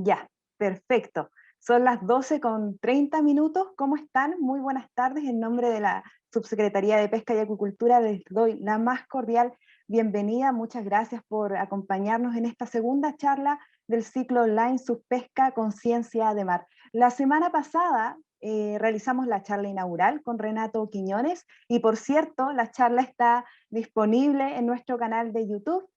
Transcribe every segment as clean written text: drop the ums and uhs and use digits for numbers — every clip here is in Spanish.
Ya, perfecto. Son las 12:30. ¿Cómo están? Muy buenas tardes. En nombre de la Subsecretaría de Pesca y Acuicultura les doy la más cordial bienvenida. Muchas gracias por acompañarnos en esta segunda charla del ciclo online Subpesca Conciencia de Mar. La semana pasada realizamos la charla inaugural con Renato Quiñones y, por cierto, la charla está disponible en nuestro canal de YouTube.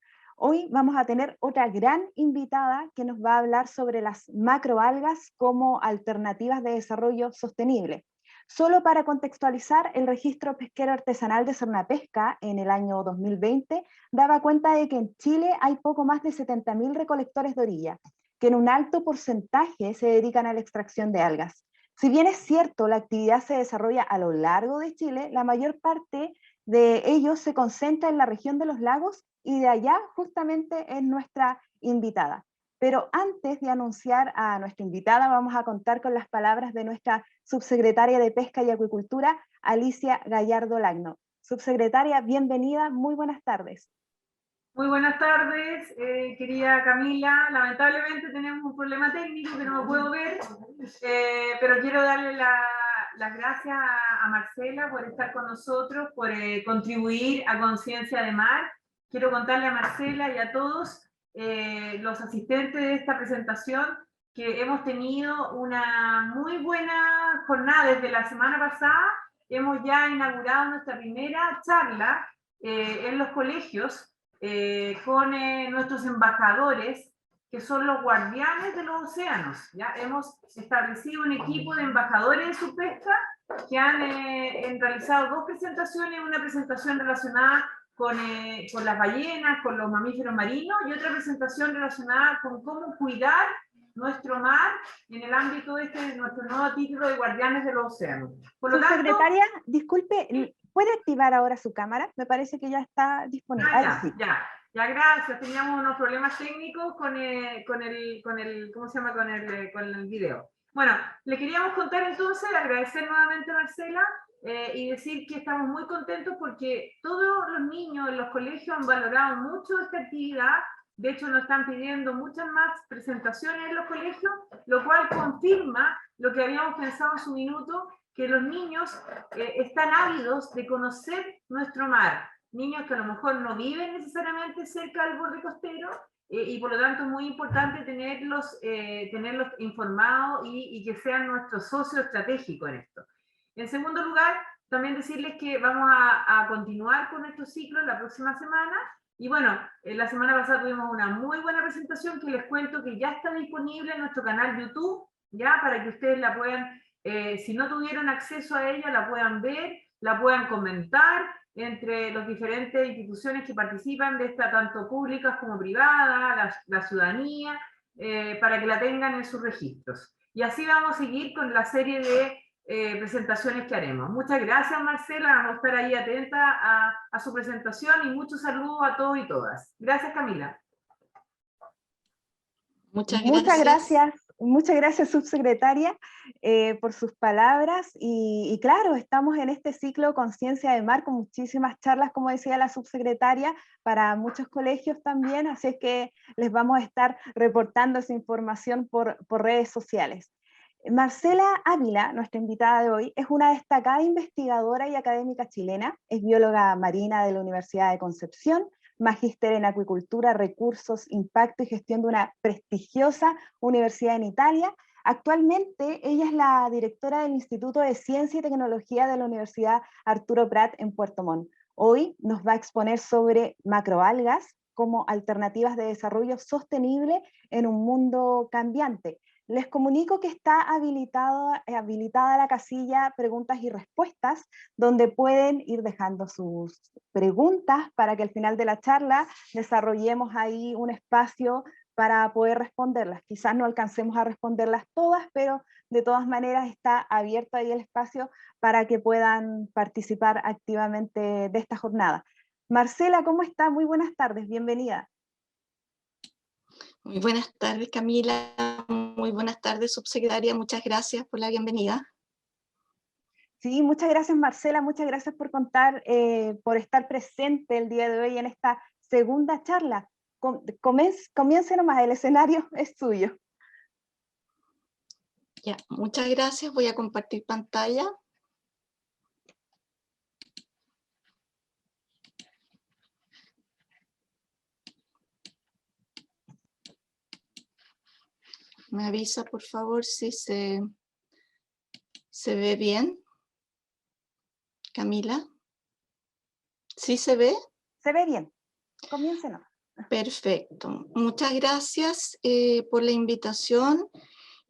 Hoy vamos a tener otra gran invitada que nos va a hablar sobre las macroalgas como alternativas de desarrollo sostenible. Solo para contextualizar, el registro pesquero artesanal de Cernapesca en el año 2020 daba cuenta de que en Chile hay poco más de 70.000 recolectores de orilla, que en un alto porcentaje se dedican a la extracción de algas. Si bien es cierto, la actividad se desarrolla a lo largo de Chile, la mayor parte de ellos se concentra en la región de los lagos y de allá justamente es nuestra invitada. Pero antes de anunciar a nuestra invitada, vamos a contar con las palabras de nuestra subsecretaria de Pesca y Acuicultura, Alicia Gallardo Lagno. Subsecretaria, bienvenida, muy buenas tardes. Muy buenas tardes, querida Camila. Lamentablemente tenemos un problema técnico que no me puedo ver, pero quiero darle las gracias a Marcela por estar con nosotros, por contribuir a Conciencia de Mar. Quiero contarle a Marcela y a todos los asistentes de esta presentación que hemos tenido una muy buena jornada desde la semana pasada. Hemos ya inaugurado nuestra primera charla en los colegios con nuestros embajadores, que son los guardianes de los océanos. ¿Ya? Hemos establecido un equipo de embajadores de Subpesca que han realizado dos presentaciones, una presentación relacionada con las ballenas, con los mamíferos marinos, y otra presentación relacionada con cómo cuidar nuestro mar en el ámbito de nuestro nuevo título de Guardianes de los Océanos. Por lo tanto, Subsecretaria, disculpe, ¿puede activar ahora su cámara? Me parece que ya está disponible. Ahí sí. Ya, gracias. Teníamos unos problemas técnicos con el ¿cómo se llama? Con el video. Bueno, le queríamos contar entonces, agradecer nuevamente a Marcela y decir que estamos muy contentos porque todos los niños en los colegios han valorado mucho esta actividad. De hecho, nos están pidiendo muchas más presentaciones en los colegios, lo cual confirma lo que habíamos pensado en su minuto, que los niños están ávidos de conocer nuestro mar. Niños que a lo mejor no viven necesariamente cerca del borde costero y por lo tanto es muy importante tenerlos informados y que sean nuestro socio estratégico en esto. En segundo lugar, también decirles que vamos a continuar con nuestro ciclo la próxima semana. Y bueno, la semana pasada tuvimos una muy buena presentación que les cuento que ya está disponible en nuestro canal YouTube, ya para que ustedes la puedan, si no tuvieron acceso a ella, la puedan ver, la puedan comentar entre las diferentes instituciones que participan de esta, tanto públicas como privadas, la ciudadanía, para que la tengan en sus registros. Y así vamos a seguir con la serie de presentaciones que haremos. Muchas gracias, Marcela, vamos a estar ahí atenta a su presentación y muchos saludos a todos y todas. Gracias, Camila. Muchas gracias, subsecretaria, por sus palabras. Y claro, estamos en este ciclo Conciencia de Mar con muchísimas charlas, como decía la subsecretaria, para muchos colegios también, así es que les vamos a estar reportando esa información por redes sociales. Marcela Ávila, nuestra invitada de hoy, es una destacada investigadora y académica chilena, es bióloga marina de la Universidad de Concepción, magíster en acuicultura, recursos, impacto y gestión de una prestigiosa universidad en Italia. Actualmente ella es la directora del Instituto de Ciencia y Tecnología de la Universidad Arturo Prat en Puerto Montt. Hoy nos va a exponer sobre macroalgas como alternativas de desarrollo sostenible en un mundo cambiante. Les comunico que está habilitada la casilla preguntas y respuestas, donde pueden ir dejando sus preguntas para que al final de la charla desarrollemos ahí un espacio para poder responderlas. Quizás no alcancemos a responderlas todas, pero de todas maneras está abierto ahí el espacio para que puedan participar activamente de esta jornada. Marcela, ¿cómo está? Muy buenas tardes, bienvenida. Muy buenas tardes, Camila. Muy buenas tardes, subsecretaria. Muchas gracias por la bienvenida. Sí, muchas gracias, Marcela. Muchas gracias por contar, por estar presente el día de hoy en esta segunda charla. Comience nomás, el escenario es suyo. Ya, muchas gracias. Voy a compartir pantalla. Me avisa, por favor, si se ve bien. Camila. ¿Sí se ve? Se ve bien. Comiencen. Perfecto. Muchas gracias por la invitación.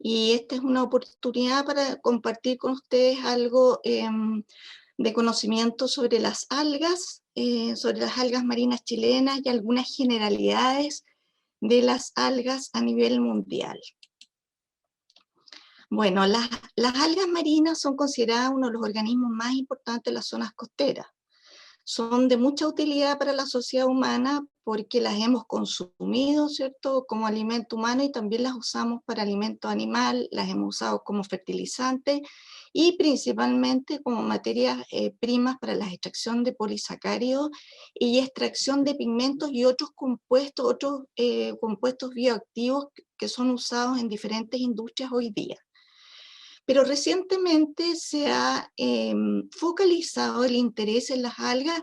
Y esta es una oportunidad para compartir con ustedes algo de conocimiento sobre las algas marinas chilenas y algunas generalidades de las algas a nivel mundial. Bueno, las algas marinas son consideradas uno de los organismos más importantes de las zonas costeras. Son de mucha utilidad para la sociedad humana porque las hemos consumido, ¿cierto?, como alimento humano, y también las usamos para alimento animal, las hemos usado como fertilizantes y principalmente como materias primas para la extracción de polisacáridos y extracción de pigmentos y otros compuestos bioactivos que son usados en diferentes industrias hoy día. Pero recientemente se ha focalizado el interés en las algas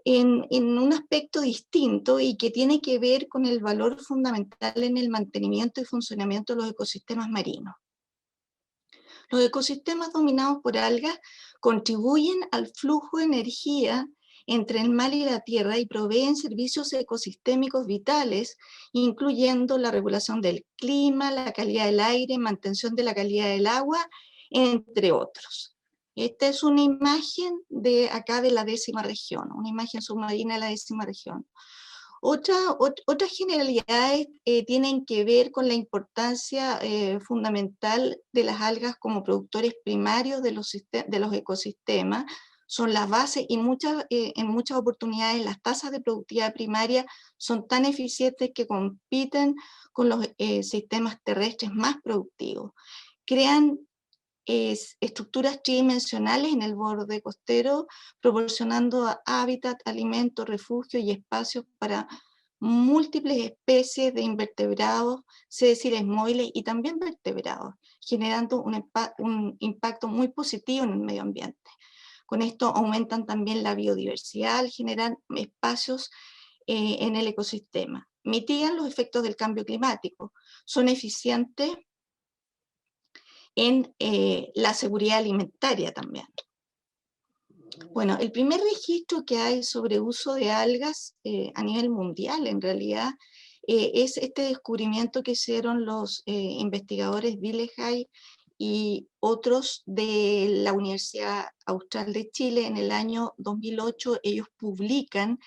en un aspecto distinto y que tiene que ver con el valor fundamental en el mantenimiento y funcionamiento de los ecosistemas marinos. Los ecosistemas dominados por algas contribuyen al flujo de energía entre el mar y la tierra y proveen servicios ecosistémicos vitales, incluyendo la regulación del clima, la calidad del aire, mantención de la calidad del agua, entre otros. Esta es una imagen de acá de la 10ª región, una imagen submarina de la 10ª región. Otras generalidades tienen que ver con la importancia fundamental de las algas como productores primarios de los ecosistemas. Son las bases y en muchas oportunidades las tasas de productividad primaria son tan eficientes que compiten con los sistemas terrestres más productivos. Crean estructuras tridimensionales en el borde costero, proporcionando hábitat, alimento, refugio y espacios para múltiples especies de invertebrados, sesiles móviles y también vertebrados, generando un impacto muy positivo en el medio ambiente. Con esto aumentan también la biodiversidad, generan espacios en el ecosistema. Mitigan los efectos del cambio climático, son eficientes en la seguridad alimentaria también. Bueno, el primer registro que hay sobre uso de algas a nivel mundial, en realidad, es este descubrimiento que hicieron los investigadores Villehey y otros de la Universidad Austral de Chile en el año 2008. Ellos publican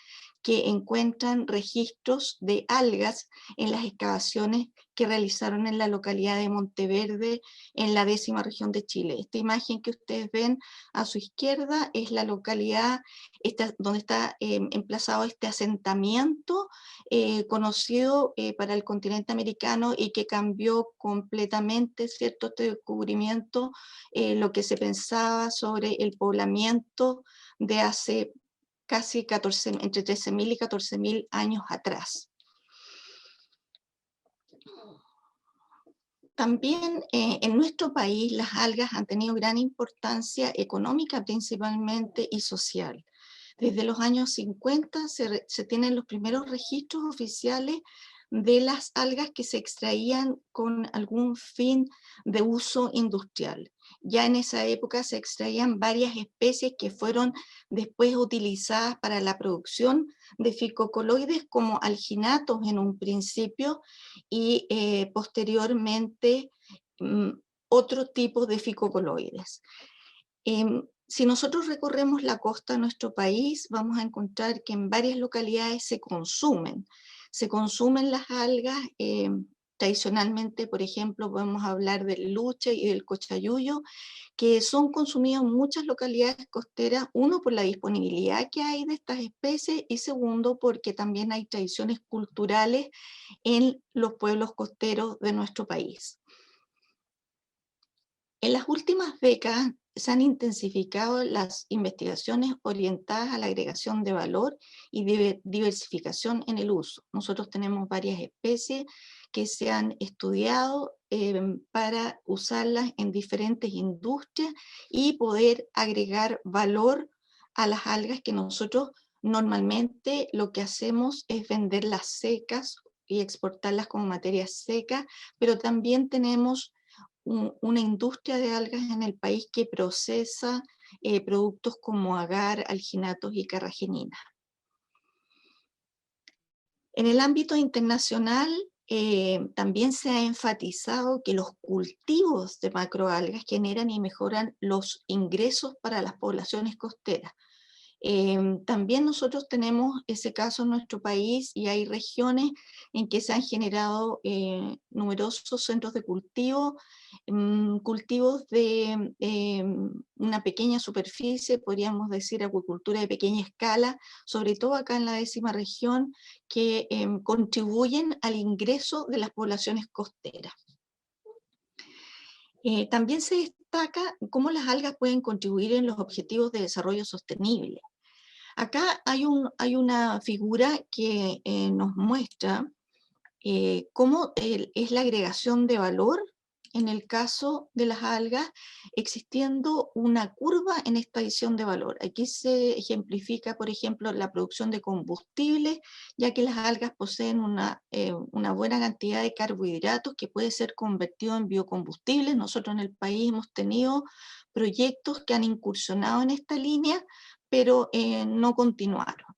que encuentran registros de algas en las excavaciones que realizaron en la localidad de Monteverde, en la 10ª región de Chile. Esta imagen que ustedes ven a su izquierda es la localidad donde está emplazado este asentamiento conocido para el continente americano y que cambió completamente, ¿cierto?, este descubrimiento, lo que se pensaba sobre el poblamiento de hace casi entre 13.000 y 14.000 años atrás. También en nuestro país las algas han tenido gran importancia económica principalmente y social. Desde los años 50 se tienen los primeros registros oficiales de las algas que se extraían con algún fin de uso industrial. Ya en esa época se extraían varias especies que fueron después utilizadas para la producción de fitocoloides como alginatos en un principio y posteriormente otro tipo de fitocoloides. Si nosotros recorremos la costa de nuestro país, vamos a encontrar que en varias localidades se consumen las algas. Tradicionalmente, por ejemplo, podemos hablar del luche y del cochayuyo, que son consumidos en muchas localidades costeras, uno, por la disponibilidad que hay de estas especies, y segundo, porque también hay tradiciones culturales en los pueblos costeros de nuestro país. En las últimas décadas se han intensificado las investigaciones orientadas a la agregación de valor y diversificación en el uso. Nosotros tenemos varias especies que se han estudiado para usarlas en diferentes industrias y poder agregar valor a las algas, que nosotros normalmente lo que hacemos es venderlas secas y exportarlas como materia seca, pero también tenemos una industria de algas en el país que procesa productos como agar, alginatos y carrageninas. En el ámbito internacional, también se ha enfatizado que los cultivos de macroalgas generan y mejoran los ingresos para las poblaciones costeras. También nosotros tenemos ese caso en nuestro país y hay regiones en que se han generado numerosos centros de cultivo, cultivos de una pequeña superficie, podríamos decir acuicultura de pequeña escala, sobre todo acá en la 10ª región, que contribuyen al ingreso de las poblaciones costeras. También se destaca cómo las algas pueden contribuir en los objetivos de desarrollo sostenible. Acá hay una figura que nos muestra cómo es la agregación de valor en el caso de las algas, existiendo una curva en esta adición de valor. Aquí se ejemplifica, por ejemplo, la producción de combustibles, ya que las algas poseen una buena cantidad de carbohidratos que puede ser convertido en biocombustibles. Nosotros en el país hemos tenido proyectos que han incursionado en esta línea, pero no continuaron.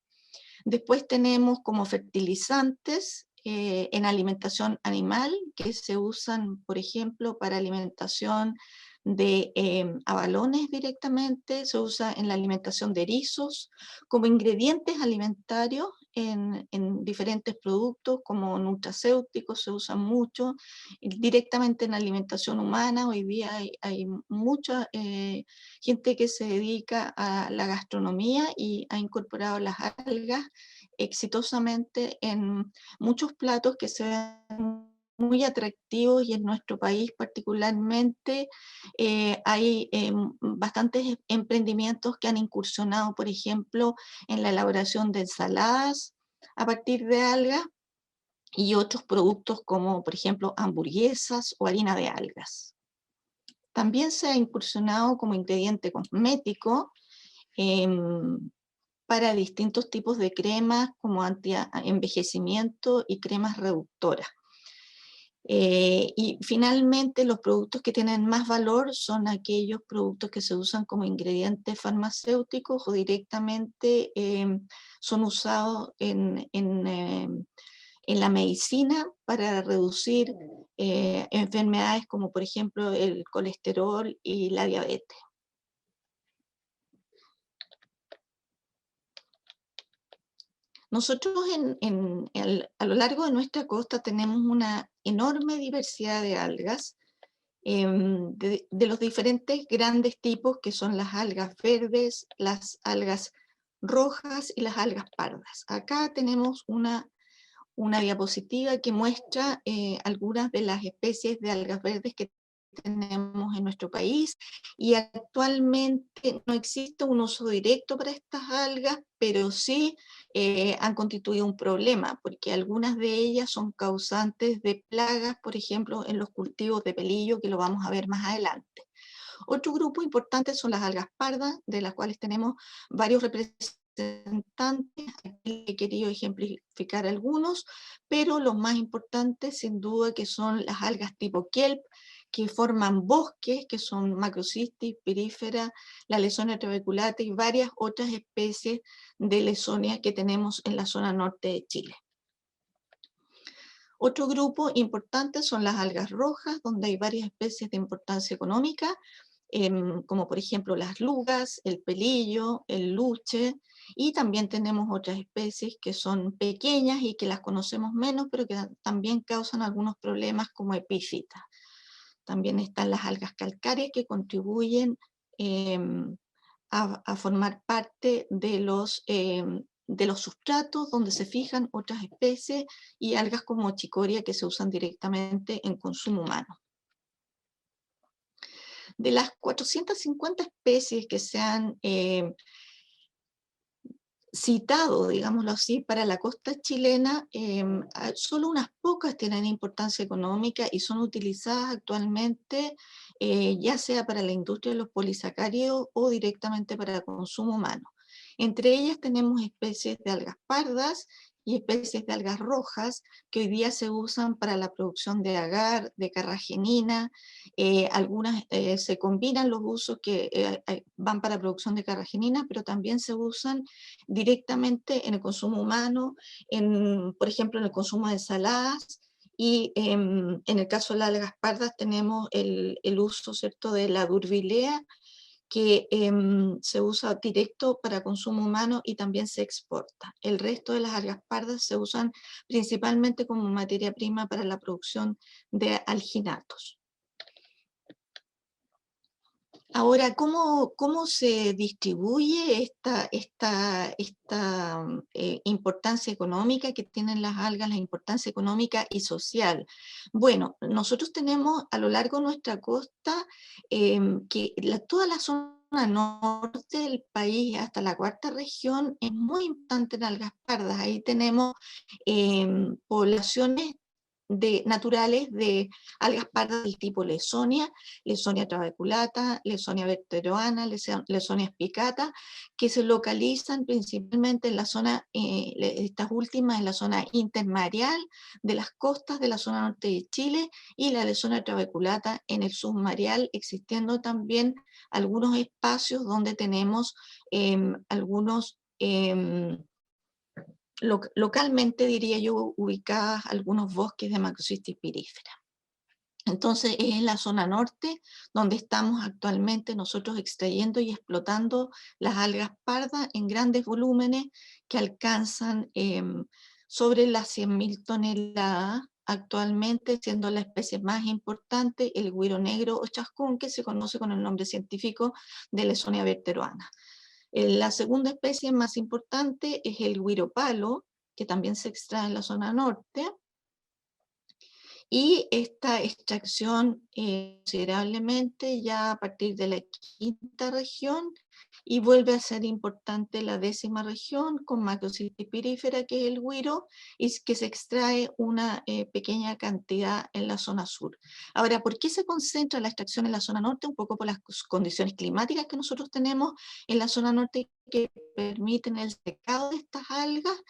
Después tenemos como fertilizantes en alimentación animal, que se usan, por ejemplo, para alimentación de abalones directamente, se usa en la alimentación de erizos, como ingredientes alimentarios en diferentes productos, como nutracéuticos, se usa mucho, directamente en alimentación humana. Hoy día hay mucha gente que se dedica a la gastronomía y ha incorporado las algas exitosamente en muchos platos que se ven muy atractivos, y en nuestro país particularmente hay bastantes emprendimientos que han incursionado, por ejemplo, en la elaboración de ensaladas a partir de algas y otros productos como, por ejemplo, hamburguesas o harina de algas. También se ha incursionado como ingrediente cosmético para distintos tipos de cremas como anti-envejecimiento y cremas reductoras. Y finalmente los productos que tienen más valor son aquellos productos que se usan como ingredientes farmacéuticos o directamente son usados en la medicina para reducir enfermedades como por ejemplo el colesterol y la diabetes. Nosotros a lo largo de nuestra costa tenemos una enorme diversidad de algas, de los diferentes grandes tipos, que son las algas verdes, las algas rojas y las algas pardas. Acá tenemos una diapositiva que muestra algunas de las especies de algas verdes que tenemos en nuestro país, y actualmente no existe un uso directo para estas algas, pero sí han constituido un problema, porque algunas de ellas son causantes de plagas, por ejemplo, en los cultivos de pelillo, que lo vamos a ver más adelante. Otro grupo importante son las algas pardas, de las cuales tenemos varios representantes. Aquí he querido ejemplificar algunos, pero los más importantes sin duda que son las algas tipo kelp, que forman bosques, que son Macrocystis, Pirífera, la Lesonia trabeculata y varias otras especies de Lesonia que tenemos en la zona norte de Chile. Otro grupo importante son las algas rojas, donde hay varias especies de importancia económica, como por ejemplo las lugas, el pelillo, el luche, y también tenemos otras especies que son pequeñas y que las conocemos menos, pero que también causan algunos problemas como epífitas. También están las algas calcáreas, que contribuyen a formar parte de los sustratos donde se fijan otras especies, y algas como chicoria que se usan directamente en consumo humano. De las 450 especies que se han citado, digámoslo así, para la costa chilena, solo unas pocas tienen importancia económica y son utilizadas actualmente ya sea para la industria de los polisacáridos o directamente para consumo humano. Entre ellas tenemos especies de algas pardas y especies de algas rojas que hoy día se usan para la producción de agar, de carragenina. Algunas se combinan los usos que van para producción de carragenina, pero también se usan directamente en el consumo humano, por ejemplo, en el consumo de ensaladas. Y en el caso de las algas pardas tenemos el uso, ¿cierto?, de la durbilea, que se usa directo para consumo humano y también se exporta. El resto de las algas pardas se usan principalmente como materia prima para la producción de alginatos. Ahora, ¿cómo se distribuye esta importancia económica que tienen las algas, la importancia económica y social? Bueno, nosotros tenemos a lo largo de nuestra costa toda la zona norte del país hasta la cuarta región es muy importante en algas pardas. Ahí tenemos poblaciones naturales de algas pardas del tipo Leysonia, Leysonia trabeculata, Leysonia verteroana, Leysonia spicata, que se localizan principalmente en la zona, estas últimas en la zona intermareal de las costas de la zona norte de Chile, y la Leysonia trabeculata en el submareal, existiendo también algunos espacios donde tenemos algunos localmente, diría yo, ubicadas algunos bosques de Macrocystis pirífera. Entonces es en la zona norte donde estamos actualmente nosotros extrayendo y explotando las algas pardas en grandes volúmenes que alcanzan sobre las 100.000 toneladas actualmente, siendo la especie más importante el güiro negro o chascún, que se conoce con el nombre científico de Leysonia verteroana. La segunda especie más importante es el güiro palo, que también se extrae en la zona norte, y esta extracción considerablemente ya a partir de la quinta región, y vuelve a ser importante la 10ª región con Macrocystis pirífera, que es el güiro, y que se extrae una pequeña cantidad en la zona sur. Ahora, ¿por qué se concentra la extracción en la zona norte? Un poco por las condiciones climáticas que nosotros tenemos en la zona norte, que permiten el secado de estas algas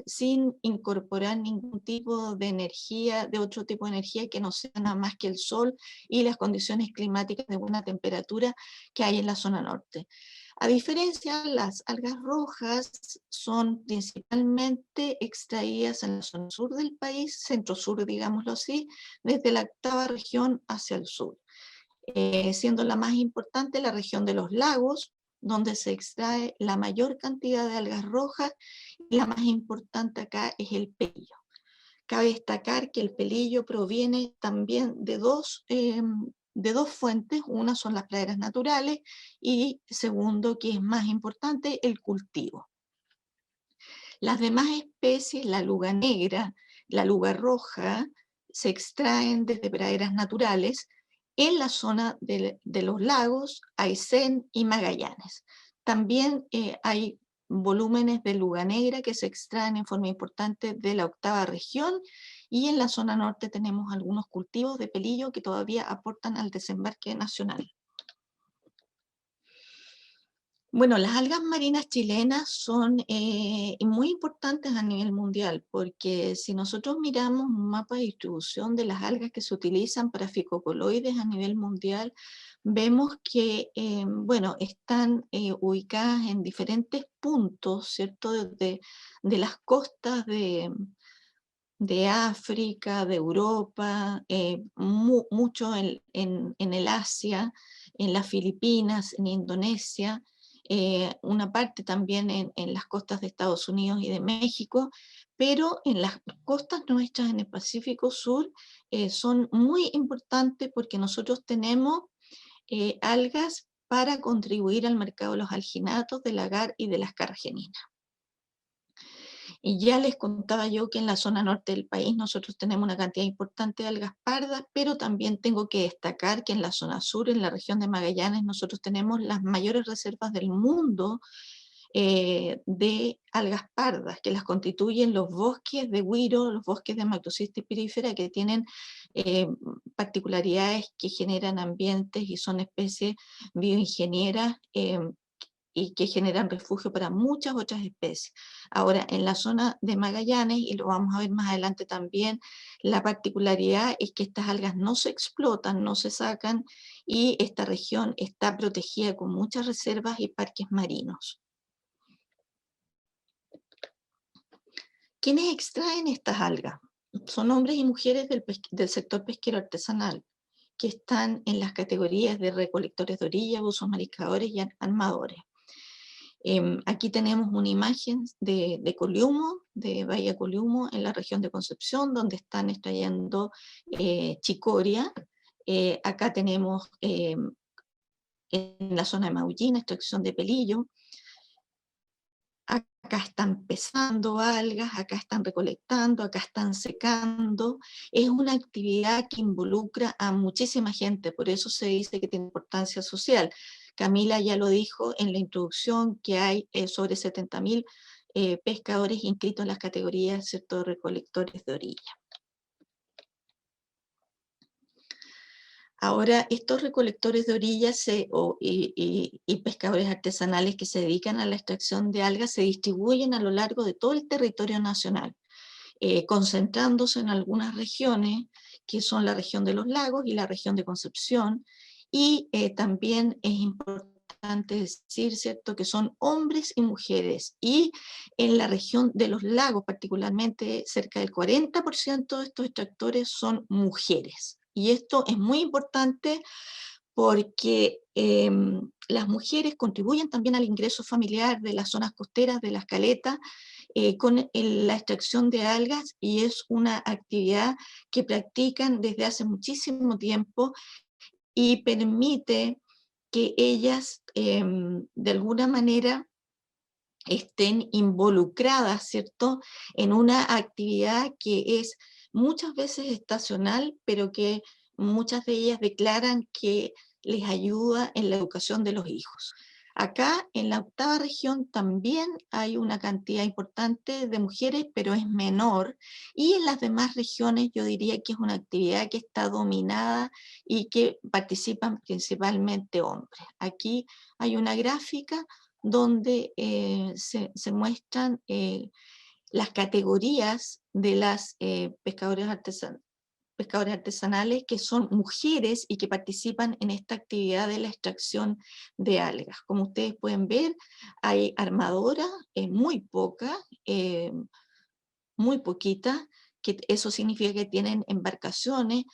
sin incorporar ningún tipo de energía, de otro tipo de energía que no sea nada más que el sol y las condiciones climáticas de buena temperatura que hay en la zona norte. A diferencia, las algas rojas son principalmente extraídas en la zona sur del país, centro-sur, digámoslo así, desde la 8ª región hacia el sur, siendo la más importante la región de los lagos, donde se extrae la mayor cantidad de algas rojas, y la más importante acá es el pelillo. Cabe destacar que el pelillo proviene también de dos fuentes. Una son las praderas naturales y segundo, que es más importante, el cultivo. Las demás especies, la luga negra, la luga roja, se extraen desde praderas naturales en la zona de los lagos, Aysén y Magallanes. También hay volúmenes de luga negra que se extraen en forma importante de la 8ª región, y en la zona norte tenemos algunos cultivos de pelillo que todavía aportan al desembarque nacional. Bueno, las algas marinas chilenas son muy importantes a nivel mundial, porque si nosotros miramos un mapa de distribución de las algas que se utilizan para ficocoloides a nivel mundial, vemos que bueno, están ubicadas en diferentes puntos, ¿cierto?, de las costas de África, de Europa, mucho en el Asia, en las Filipinas, en Indonesia, una parte también en las costas de Estados Unidos y de México, pero en las costas nuestras en el Pacífico Sur son muy importantes porque nosotros tenemos algas para contribuir al mercado de los alginatos, del agar y de las carrageninas. Y ya les contaba yo que en la zona norte del país nosotros tenemos una cantidad importante de algas pardas, pero también tengo que destacar que en la zona sur, en la región de Magallanes, nosotros tenemos las mayores reservas del mundo de algas pardas, que las constituyen los bosques de Wiro, los bosques de macrocystis pirífera, que tienen particularidades que generan ambientes y son especies bioingenieras y que generan refugio para muchas otras especies. Ahora, en la zona de Magallanes, y lo vamos a ver más adelante también, la particularidad es que estas algas no se explotan, no se sacan, y esta región está protegida con muchas reservas y parques marinos. ¿Quiénes extraen estas algas? Son hombres y mujeres del sector pesquero artesanal, que están en las categorías de recolectores de orilla, buzos mariscadores y armadores. Aquí tenemos una imagen de Coliumo, de Bahía Coliumo, en la región de Concepción, donde están extrayendo chicoria. Acá tenemos en la zona de Maullín, extracción de pelillo. Acá están pesando algas, acá están recolectando, acá están secando. Es una actividad que involucra a muchísima gente, por eso se dice que tiene importancia social. Camila ya lo dijo en la introducción, que hay sobre 70.000 pescadores inscritos en las categorías, ¿cierto?, de recolectores de orilla. Ahora, estos recolectores de orilla y pescadores artesanales que se dedican a la extracción de algas se distribuyen a lo largo de todo el territorio nacional, concentrándose en algunas regiones, que son la región de los lagos y la región de Concepción, y también es importante decir, ¿cierto?, que son hombres y mujeres, y en la región de los lagos particularmente cerca del 40% de estos extractores son mujeres. Y esto es muy importante porque las mujeres contribuyen también al ingreso familiar de las zonas costeras, de las caletas, con la extracción de algas, y es una actividad que practican desde hace muchísimo tiempo y permite que ellas de alguna manera estén involucradas, ¿cierto?, en una actividad que es muchas veces estacional, pero que muchas de ellas declaran que les ayuda en la educación de los hijos. Acá en la octava región también hay una cantidad importante de mujeres, pero es menor, y en las demás regiones yo diría que es una actividad que está dominada y que participan principalmente hombres. Aquí hay una gráfica donde se muestran las categorías de las pescadores artesanales que son mujeres y que participan en esta actividad de la extracción de algas. Como ustedes pueden ver, hay armadoras, muy pocas, muy poquitas, que eso significa que tienen embarcaciones,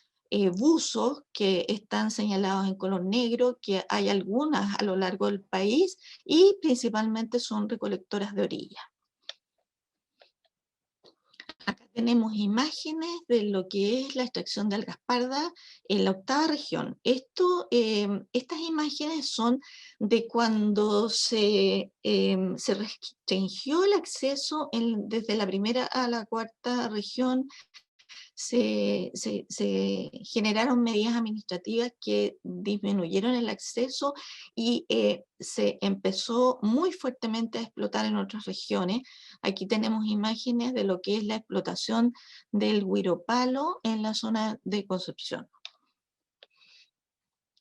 buzos que están señalados en color negro, que hay algunas a lo largo del país, y principalmente son recolectoras de orilla. Acá tenemos imágenes de lo que es la extracción de algas pardas en la octava región. Estas imágenes son de cuando se restringió el acceso desde la primera a la cuarta región. Se generaron medidas administrativas que disminuyeron el acceso y se empezó muy fuertemente a explotar en otras regiones. Aquí tenemos imágenes de lo que es la explotación del huiropalo en la zona de Concepción.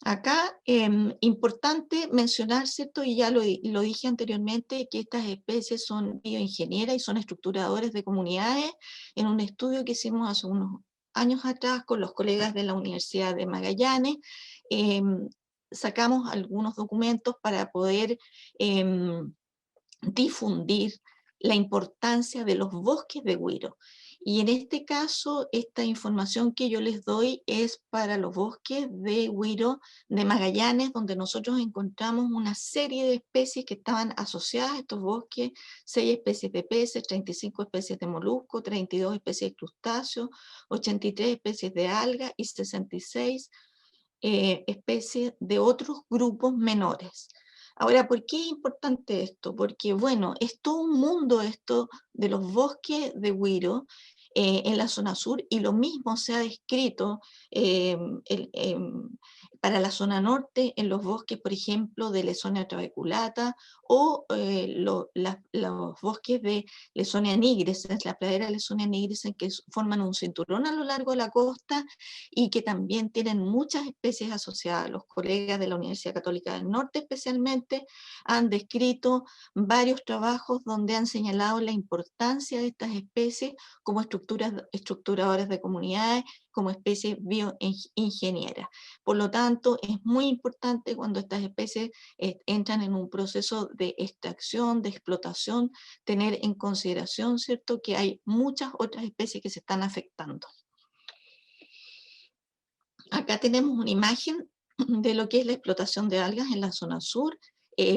Acá, importante mencionar, ¿cierto?, y ya lo dije anteriormente, que estas especies son bioingenieras y son estructuradores de comunidades. En un estudio que hicimos hace unos años atrás con los colegas de la Universidad de Magallanes, sacamos algunos documentos para poder difundir la importancia de los bosques de Wiro. Y en este caso, esta información que yo les doy es para los bosques de Wiro de Magallanes, donde nosotros encontramos una serie de especies que estaban asociadas a estos bosques: 6 especies de peces, 35 especies de moluscos, 32 especies de crustáceos, 83 especies de algas y 66 especies de otros grupos menores. Ahora, ¿por qué es importante esto? Porque, bueno, es todo un mundo esto de los bosques de Wiro en la zona sur, y lo mismo se ha descrito Para la zona norte, en los bosques, por ejemplo, de Lesonia trabeculata, o los bosques de Lesonia nigrescens, la pradera Lesonia nigrescens, que forman un cinturón a lo largo de la costa y que también tienen muchas especies asociadas. Los colegas de la Universidad Católica del Norte especialmente han descrito varios trabajos donde han señalado la importancia de estas especies como estructuradoras de comunidades, como especies bioingenieras. Por lo tanto, es muy importante cuando estas especies entran en un proceso de extracción, de explotación, tener en consideración, ¿cierto?, que hay muchas otras especies que se están afectando. Acá tenemos una imagen de lo que es la explotación de algas en la zona sur.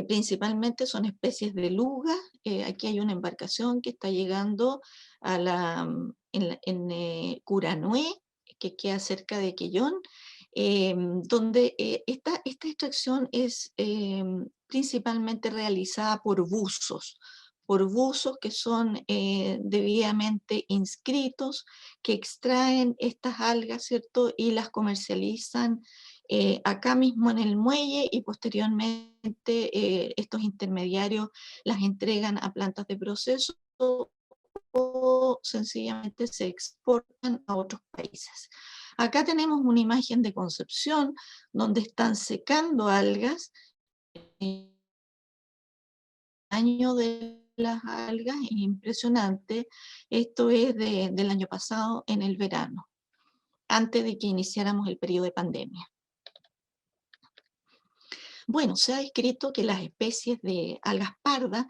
Principalmente son especies de luga. Aquí hay una embarcación que está llegando a en Curanué, que queda cerca de Quellón, donde esta extracción es principalmente realizada por buzos que son debidamente inscritos, que extraen estas algas, ¿cierto? Y las comercializan acá mismo en el muelle, y posteriormente estos intermediarios las entregan a plantas de proceso o sencillamente se exportan a otros países. Acá tenemos una imagen de Concepción donde están secando algas. El año de las algas es impresionante. Esto es del año pasado, en el verano, antes de que iniciáramos el periodo de pandemia. Bueno, se ha descrito que las especies de algas pardas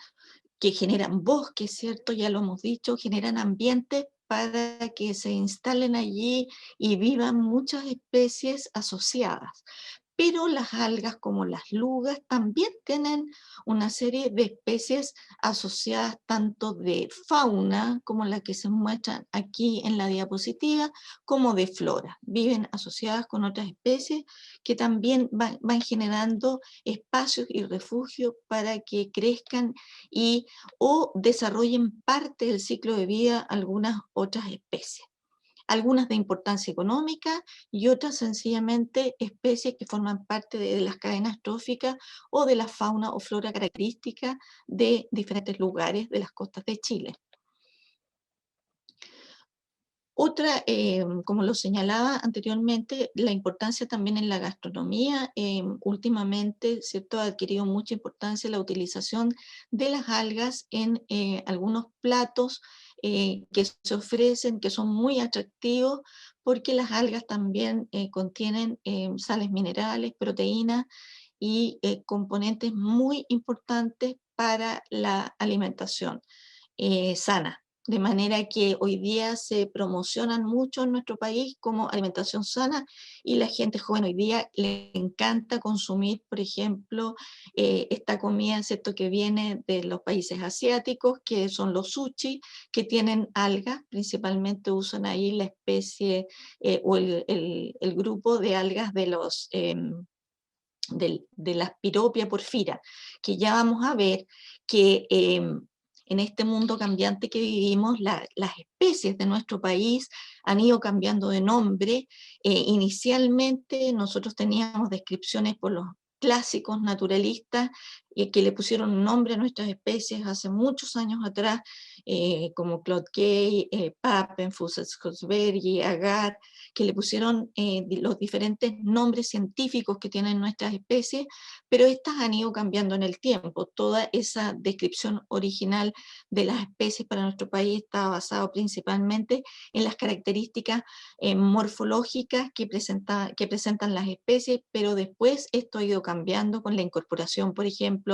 que generan bosques, ¿cierto? Ya lo hemos dicho, generan ambientes para que se instalen allí y vivan muchas especies asociadas. Pero las algas, como las lugas, también tienen una serie de especies asociadas tanto de fauna, como la que se muestra aquí en la diapositiva, como de flora. Viven asociadas con otras especies que también van generando espacios y refugios para que crezcan o desarrollen parte del ciclo de vida algunas otras especies. Algunas de importancia económica y otras sencillamente especies que forman parte de las cadenas tróficas o de la fauna o flora característica de diferentes lugares de las costas de Chile. Otra, como lo señalaba anteriormente, la importancia también en la gastronomía. Últimamente, ¿cierto?, ha adquirido mucha importancia la utilización de las algas en algunos platos que se ofrecen, que son muy atractivos, porque las algas también contienen sales minerales, proteínas y componentes muy importantes para la alimentación sana. De manera que hoy día se promocionan mucho en nuestro país como alimentación sana, y la gente joven hoy día le encanta consumir, por ejemplo, esta comida, ¿cierto?, que viene de los países asiáticos, que son los sushi, que tienen algas. Principalmente usan ahí la especie o el grupo de algas de los de la Spiropia porphyra, que ya vamos a ver que en este mundo cambiante que vivimos, las especies de nuestro país han ido cambiando de nombre. Inicialmente nosotros teníamos descripciones por los clásicos naturalistas que le pusieron nombre a nuestras especies hace muchos años atrás, como Claude Gay, Papen, Fusselsbergy, Agar, que le pusieron los diferentes nombres científicos que tienen nuestras especies, pero estas han ido cambiando en el tiempo. Toda esa descripción original de las especies para nuestro país está basado principalmente en las características morfológicas que presentan las especies, pero después esto ha ido cambiando con la incorporación, por ejemplo,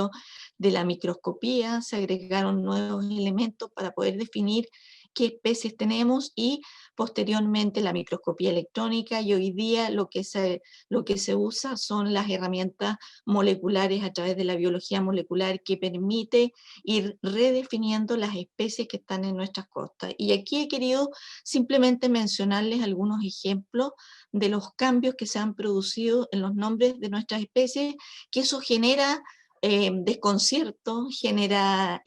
de la microscopía. Se agregaron nuevos elementos para poder definir qué especies tenemos, y posteriormente la microscopía electrónica, y hoy día lo que se usa son las herramientas moleculares a través de la biología molecular, que permite ir redefiniendo las especies que están en nuestras costas. Y aquí he querido simplemente mencionarles algunos ejemplos de los cambios que se han producido en los nombres de nuestras especies, que eso genera desconcierto, genera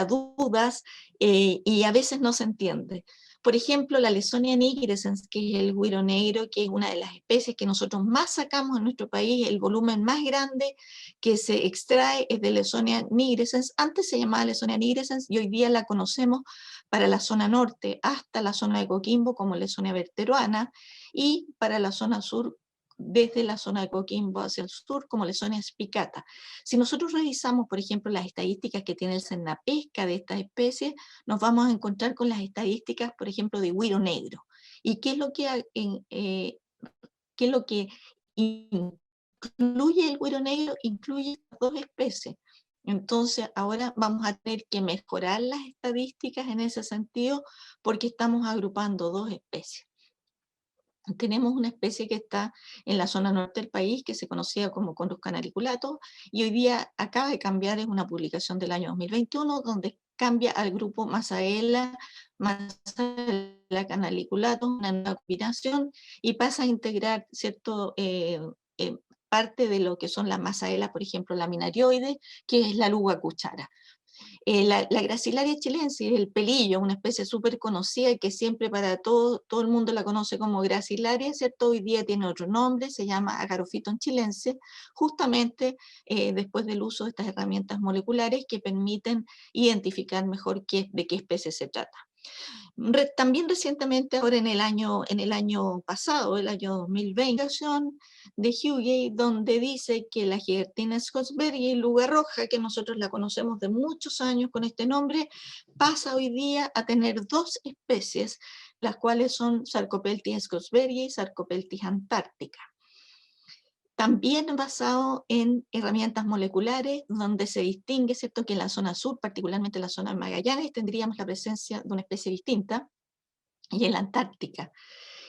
dudas, y a veces no se entiende. Por ejemplo, la Leysonia nigrescens, que es el güiro negro, que es una de las especies que nosotros más sacamos en nuestro país, el volumen más grande que se extrae es de Leysonia nigrescens. Antes se llamaba Leysonia nigrescens y hoy día la conocemos para la zona norte hasta la zona de Coquimbo como Leysonia berteruana, y para la zona sur desde la zona de Coquimbo hacia el sur como Leysonia spicata. Si nosotros revisamos, por ejemplo, las estadísticas que tiene el Cernapesca de estas especies, nos vamos a encontrar con las estadísticas, por ejemplo, de güiro negro. ¿Y qué es lo que, qué es lo que incluye el güiro negro? Incluye dos especies. Entonces, ahora vamos a tener que mejorar las estadísticas en ese sentido porque estamos agrupando dos especies. Tenemos una especie que está en la zona norte del país, que se conocía como Condrus canaliculatus, y hoy día acaba de cambiar, es una publicación del año 2021, donde cambia al grupo Masaela canaliculatus, una nueva combinación, y pasa a integrar, ¿cierto?, parte de lo que son las Masaelas, por ejemplo, la minarioide, que es la luga cuchara. La Gracilaria chilensis, el pelillo, una especie súper conocida y que siempre para todo el mundo la conoce como Gracilaria, ¿cierto? Hoy día tiene otro nombre, se llama Agarophyton chilensis, justamente después del uso de estas herramientas moleculares que permiten identificar mejor de qué especie se trata. También recientemente, ahora en el año pasado, el año 2020, de Hughey, donde dice que la Gigertina scotsbergii, luga roja, que nosotros la conocemos de muchos años con este nombre, pasa hoy día a tener dos especies, las cuales son Sarcopeltis scotsbergii y Sarcopeltis antártica. También basado en herramientas moleculares, donde se distingue, ¿cierto?, que en la zona sur, particularmente en la zona de Magallanes, tendríamos la presencia de una especie distinta, y en la Antártica.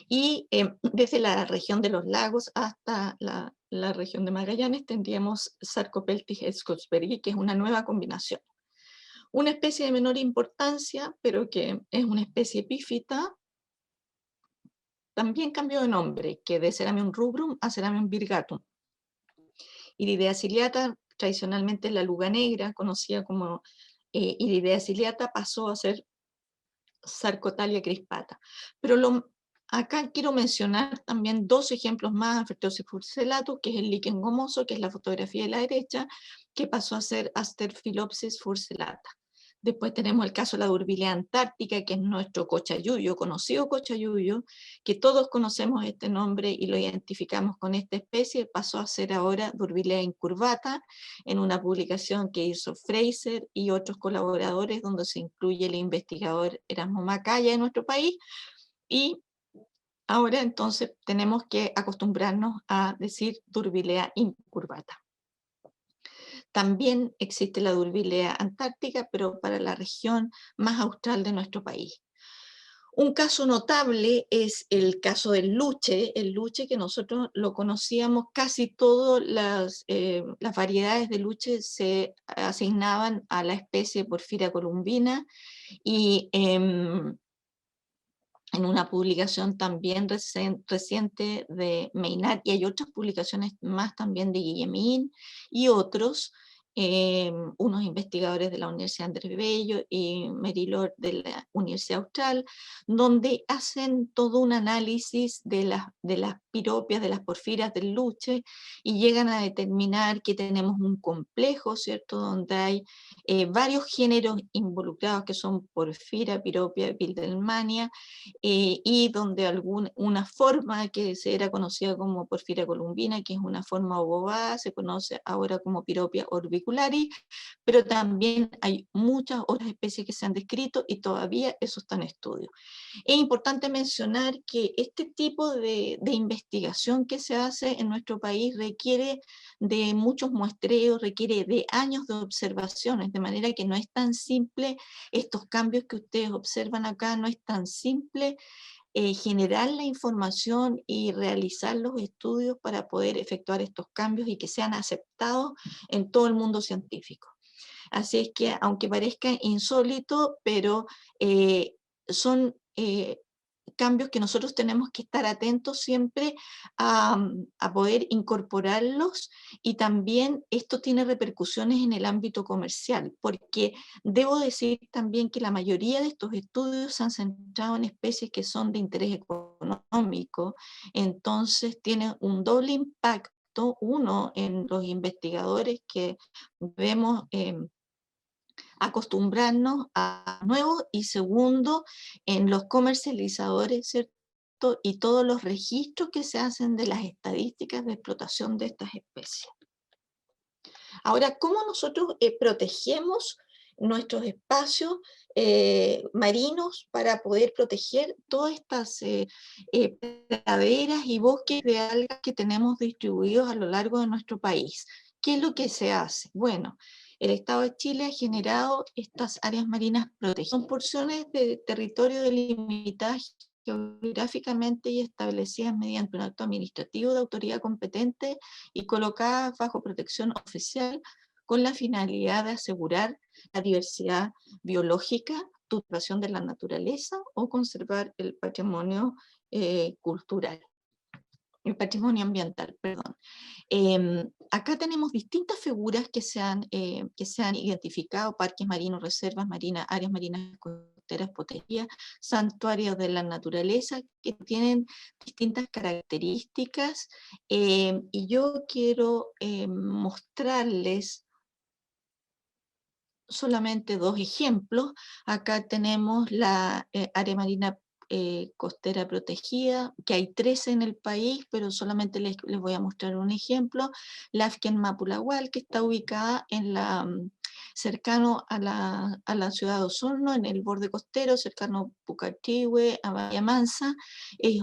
Y desde la región de los lagos hasta la región de Magallanes tendríamos Sarcopeltis scotsbergii, que es una nueva combinación. Una especie de menor importancia, pero que es una especie epífita, también cambió de nombre, que de Ceramium rubrum a Ceramium virgatum. Iridea ciliata, tradicionalmente la luga negra, conocida como Iridea ciliata, pasó a ser Sarcotalia crispata. Pero acá quiero mencionar también dos ejemplos más, Aferteosis furcellatus, que es el líquen gomoso, que es la fotografía de la derecha, que pasó a ser Asterphilopsis furcellata. Después tenemos el caso de la Durbilea antártica, que es nuestro cochayuyo, conocido cochayuyo, que todos conocemos este nombre y lo identificamos con esta especie, pasó a ser ahora Durbilea incurvata, en una publicación que hizo Fraser y otros colaboradores, donde se incluye el investigador Erasmo Macaya de nuestro país, y ahora entonces tenemos que acostumbrarnos a decir Durbilea incurvata. También existe la Durbilea antártica, pero para la región más austral de nuestro país. Un caso notable es el caso del luche, el luche que nosotros lo conocíamos, casi todas las variedades de luche se asignaban a la especie Porphyra columbina, y en una publicación también reciente de Maynard, y hay otras publicaciones más también de Guillemín y otros, unos investigadores de la Universidad Andrés Bello y Mary Lord de la Universidad Austral, donde hacen todo un análisis de las piropias, de las porfiras del luche, y llegan a determinar que tenemos un complejo, ¿cierto?, donde hay varios géneros involucrados que son porfira, piropia, Wildermannia, y donde una forma que se era conocida como Porphyra columbina, que es una forma obovada, se conoce ahora como Piropia orbicularis, pero también hay muchas otras especies que se han descrito y todavía eso está en estudio. Es importante mencionar que este tipo de investigación que se hace en nuestro país requiere de muchos muestreos, requiere de años de observaciones, de manera que no es tan simple estos cambios que ustedes observan acá, no es tan simple generar la información y realizar los estudios para poder efectuar estos cambios y que sean aceptados en todo el mundo científico. Así es que, aunque parezca insólito, pero son cambios que nosotros tenemos que estar atentos siempre a poder incorporarlos, y también esto tiene repercusiones en el ámbito comercial, porque debo decir también que la mayoría de estos estudios se han centrado en especies que son de interés económico, entonces tienen un doble impacto, uno en los investigadores que debemos acostumbrarnos a nuevo, y segundo, en los comercializadores, ¿cierto? Y todos los registros que se hacen de las estadísticas de explotación de estas especies. Ahora, ¿cómo nosotros protegemos nuestros espacios marinos para poder proteger todas estas praderas y bosques de algas que tenemos distribuidos a lo largo de nuestro país? ¿Qué es lo que se hace? Bueno, el Estado de Chile ha generado estas áreas marinas protegidas. Son porciones de territorio delimitadas geográficamente y establecidas mediante un acto administrativo de autoridad competente y colocadas bajo protección oficial, con la finalidad de asegurar la diversidad biológica, tutelación de la naturaleza o conservar el patrimonio cultural. El patrimonio ambiental, perdón. Acá tenemos distintas figuras que se han identificado: parques marinos, reservas marinas, áreas marinas costeras protegidas, santuarios de la naturaleza, que tienen distintas características, y yo quiero mostrarles solamente dos ejemplos. Acá tenemos la área marina costera protegida, que hay 13 en el país, pero solamente les voy a mostrar un ejemplo. Lafken Mapulahual, que está ubicada en cercano a la ciudad de Osorno, en el borde costero, cercano a Pucachihue, a Bahía Mansa. Es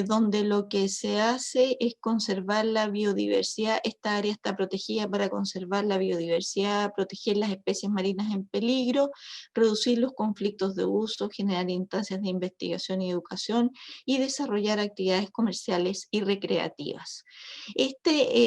donde lo que se hace es conservar la biodiversidad. Esta área está protegida para conservar la biodiversidad, proteger las especies marinas en peligro, reducir los conflictos de uso, generar instancias de investigación y educación, y desarrollar actividades comerciales y recreativas.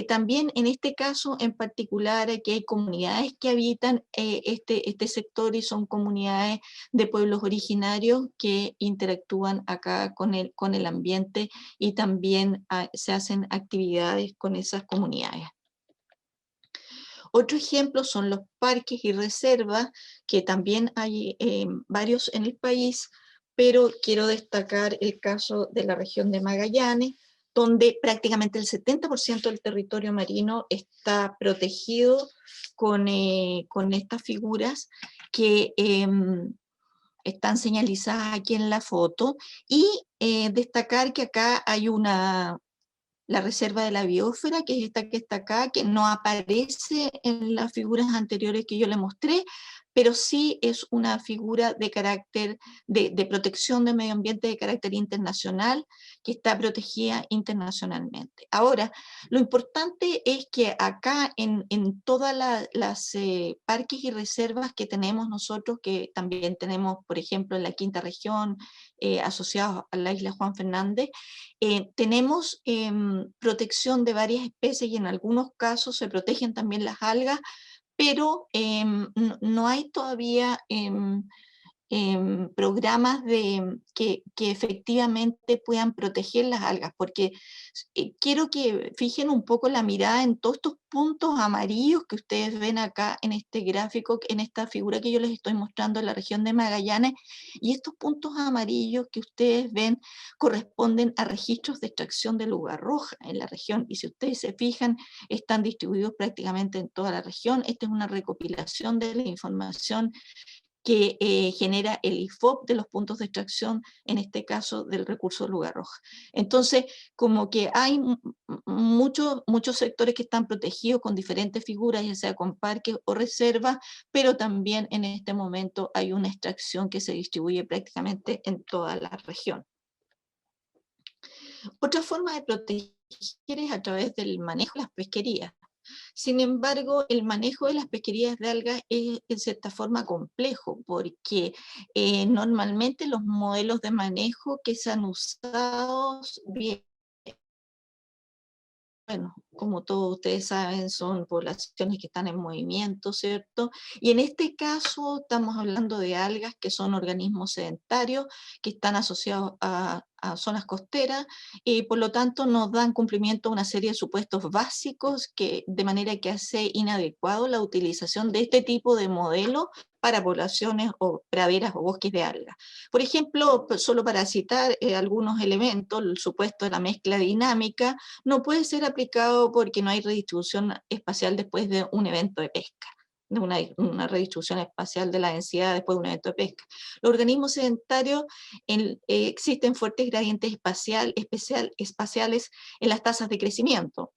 También en este caso en particular, aquí hay comunidades que habitan este sector, y son comunidades de pueblos originarios que interactúan acá con el ambiente, y también se hacen actividades con esas comunidades. Otro ejemplo son los parques y reservas, que también hay varios en el país, pero quiero destacar el caso de la región de Magallanes, donde prácticamente el 70% del territorio marino está protegido con estas figuras que están señalizadas aquí en la foto, y destacar que acá hay la reserva de la biosfera, que es esta que está acá, que no aparece en las figuras anteriores que yo le mostré, pero sí es una figura de carácter de protección del medio ambiente de carácter internacional, que está protegida internacionalmente. Ahora, lo importante es que acá en todas las parques y reservas que tenemos nosotros, que también tenemos, por ejemplo, en la quinta región, asociados a la isla Juan Fernández, tenemos protección de varias especies, y en algunos casos se protegen también las algas, pero no hay todavía programas que efectivamente puedan proteger las algas, porque quiero que fijen un poco la mirada en todos estos puntos amarillos que ustedes ven acá en este gráfico, en esta figura que yo les estoy mostrando en la región de Magallanes, y estos puntos amarillos que ustedes ven corresponden a registros de extracción de lugar roja en la región, y si ustedes se fijan, están distribuidos prácticamente en toda la región. Esta es una recopilación de la información que genera el IFOP de los puntos de extracción, en este caso del recurso de lugar roja. Entonces, como que hay muchos sectores que están protegidos con diferentes figuras, ya sea con parques o reservas, pero también en este momento hay una extracción que se distribuye prácticamente en toda la región. Otra forma de proteger es a través del manejo de las pesquerías. Sin embargo, el manejo de las pesquerías de algas es en cierta forma complejo, porque normalmente los modelos de manejo que se han usado bueno, como todos ustedes saben, son poblaciones que están en movimiento, ¿cierto? Y en este caso estamos hablando de algas que son organismos sedentarios, que están asociados a zonas costeras, y por lo tanto nos dan cumplimiento a una serie de supuestos básicos, que, de manera que hace inadecuado la utilización de este tipo de modelo para poblaciones o praderas o bosques de algas. Por ejemplo, solo para citar algunos elementos, el supuesto de la mezcla dinámica no puede ser aplicado porque no hay redistribución espacial después de un evento de pesca, de una redistribución espacial de la densidad después de un evento de pesca. Los organismos sedentarios existen fuertes gradientes espaciales en las tasas de crecimiento.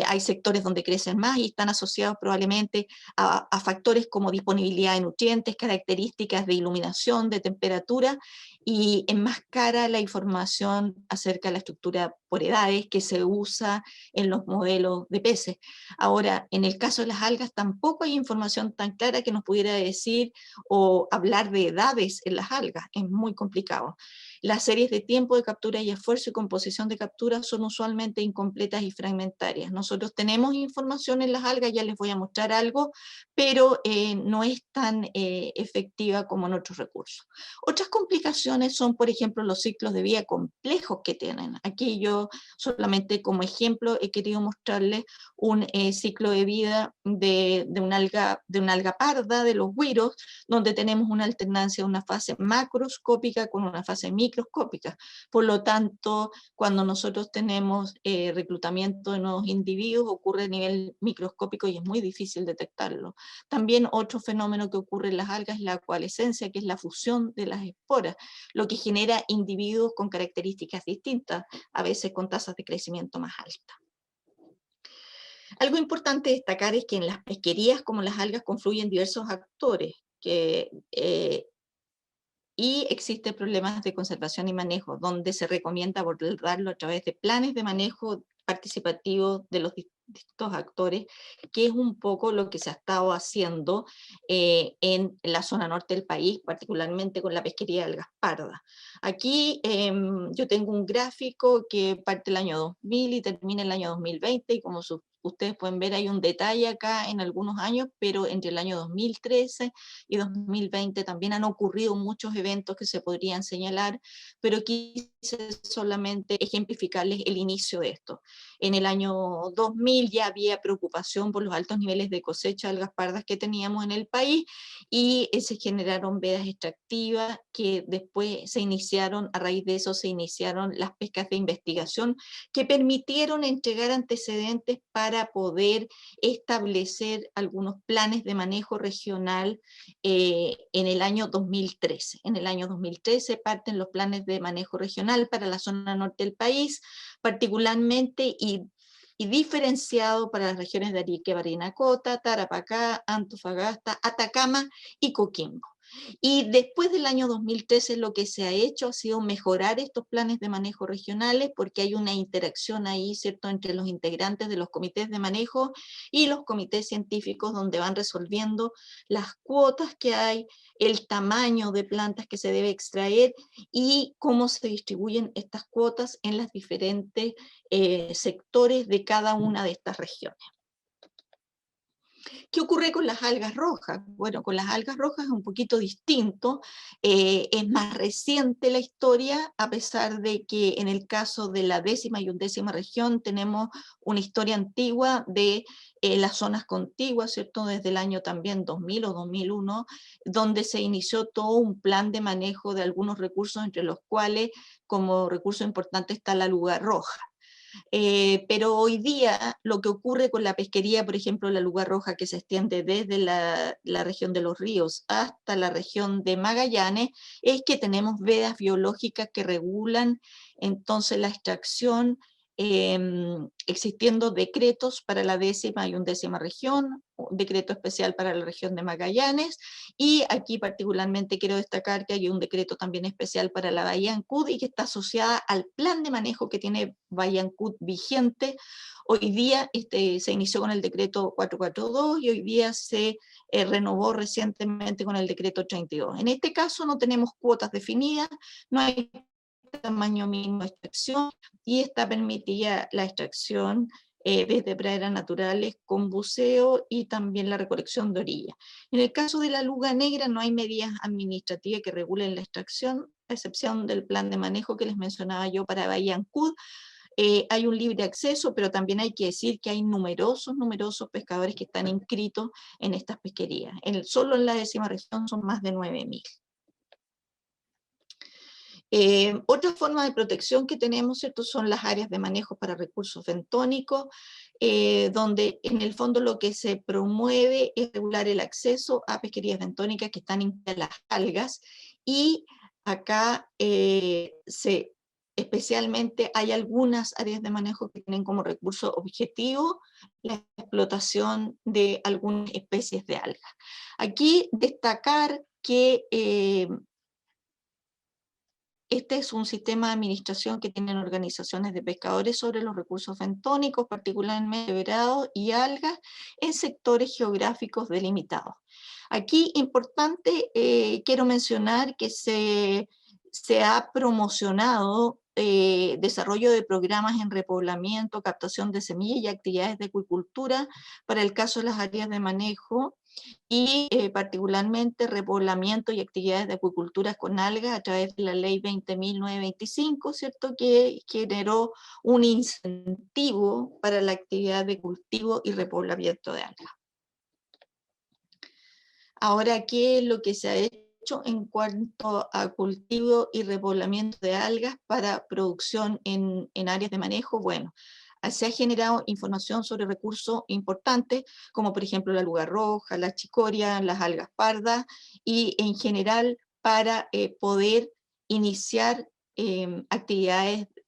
Hay sectores donde crecen más y están asociados probablemente a factores como disponibilidad de nutrientes, características de iluminación, de temperatura, y enmascara la información acerca de la estructura por edades que se usa en los modelos de peces. Ahora, en el caso de las algas tampoco hay información tan clara que nos pudiera decir o hablar de edades en las algas, es muy complicado. Las series de tiempo de captura y esfuerzo y composición de captura son usualmente incompletas y fragmentarias. Nosotros tenemos información en las algas, ya les voy a mostrar algo, pero no es tan efectiva como en otros recursos. Otras complicaciones son, por ejemplo, los ciclos de vida complejos que tienen. Aquí yo solamente como ejemplo he querido mostrarles un ciclo de vida de una alga parda, de los güiros, donde tenemos una alternancia de una fase macroscópica con una fase microscópica. Por lo tanto, cuando nosotros tenemos reclutamiento de nuevos individuos, ocurre a nivel microscópico y es muy difícil detectarlo. También otro fenómeno que ocurre en las algas es la coalescencia, que es la fusión de las esporas, lo que genera individuos con características distintas, a veces con tasas de crecimiento más altas. Algo importante destacar es que en las pesquerías, como las algas, confluyen diversos actores y existen problemas de conservación y manejo, donde se recomienda abordarlo a través de planes de manejo participativo de los distintos actores, que es un poco lo que se ha estado haciendo en la zona norte del país, particularmente con la pesquería de algas pardas. Aquí yo tengo un gráfico que parte el año 2000 y termina el año 2020, y como ustedes pueden ver, hay un detalle acá en algunos años, pero entre el año 2013 y 2020 también han ocurrido muchos eventos que se podrían señalar, pero quise solamente ejemplificarles el inicio de esto. En el año 2000 ya había preocupación por los altos niveles de cosecha de algas pardas que teníamos en el país, y se generaron vedas extractivas que después se iniciaron, a raíz de eso se iniciaron las pescas de investigación que permitieron entregar antecedentes para poder establecer algunos planes de manejo regional en el año 2013. En el año 2013 parten los planes de manejo regional para la zona norte del país, particularmente y diferenciado para las regiones de Arique, Parinacota, Tarapacá, Antofagasta, Atacama y Coquimbo. Y después del año 2013 lo que se ha hecho ha sido mejorar estos planes de manejo regionales, porque hay una interacción ahí, ¿cierto?, entre los integrantes de los comités de manejo y los comités científicos, donde van resolviendo las cuotas que hay, el tamaño de plantas que se debe extraer y cómo se distribuyen estas cuotas en los diferentes sectores de cada una de estas regiones. ¿Qué ocurre con las algas rojas? Bueno, con las algas rojas es un poquito distinto, es más reciente la historia, a pesar de que en el caso de la 10ª y 11ª región tenemos una historia antigua de las zonas contiguas, ¿cierto? Desde el año también 2000 o 2001, donde se inició todo un plan de manejo de algunos recursos, entre los cuales como recurso importante está la luga roja. Pero hoy día lo que ocurre con la pesquería, por ejemplo, la luga roja, que se extiende desde la región de Los Ríos hasta la región de Magallanes, es que tenemos vedas biológicas que regulan entonces la extracción, existiendo decretos para la 10ª y 11ª región, un decreto especial para la región de Magallanes, y aquí particularmente quiero destacar que hay un decreto también especial para la Bahía Ancud y que está asociada al plan de manejo que tiene Bahía Ancud vigente. Hoy día se inició con el decreto 442 y hoy día se renovó recientemente con el decreto 32. En este caso no tenemos cuotas definidas, no hay tamaño mínimo de extracción y está permitida la extracción desde praderas naturales con buceo y también la recolección de orilla. En el caso de la luga negra no hay medidas administrativas que regulen la extracción, a excepción del plan de manejo que les mencionaba yo para Bahía Ancud. Hay un libre acceso, pero también hay que decir que hay numerosos pescadores que están inscritos en estas pesquerías. Solo en la 10ª región son más de 9.000. Otra forma de protección que tenemos, ¿cierto?, son las áreas de manejo para recursos bentónicos, donde en el fondo lo que se promueve es regular el acceso a pesquerías bentónicas que están incluidas las algas, y acá especialmente hay algunas áreas de manejo que tienen como recurso objetivo la explotación de algunas especies de algas. Aquí destacar que este es un sistema de administración que tienen organizaciones de pescadores sobre los recursos bentónicos, particularmente verados y algas, en sectores geográficos delimitados. Aquí, importante, quiero mencionar que se ha promocionado desarrollo de programas en repoblamiento, captación de semillas y actividades de acuicultura para el caso de las áreas de manejo, y particularmente repoblamiento y actividades de acuicultura con algas a través de la ley 20.925, ¿cierto?, que generó un incentivo para la actividad de cultivo y repoblamiento de algas. Ahora, ¿qué es lo que se ha hecho en cuanto a cultivo y repoblamiento de algas para producción en áreas de manejo? Bueno, se ha generado información sobre recursos importantes, como por ejemplo la alga roja, la chicoria, las algas pardas, y en general para poder iniciar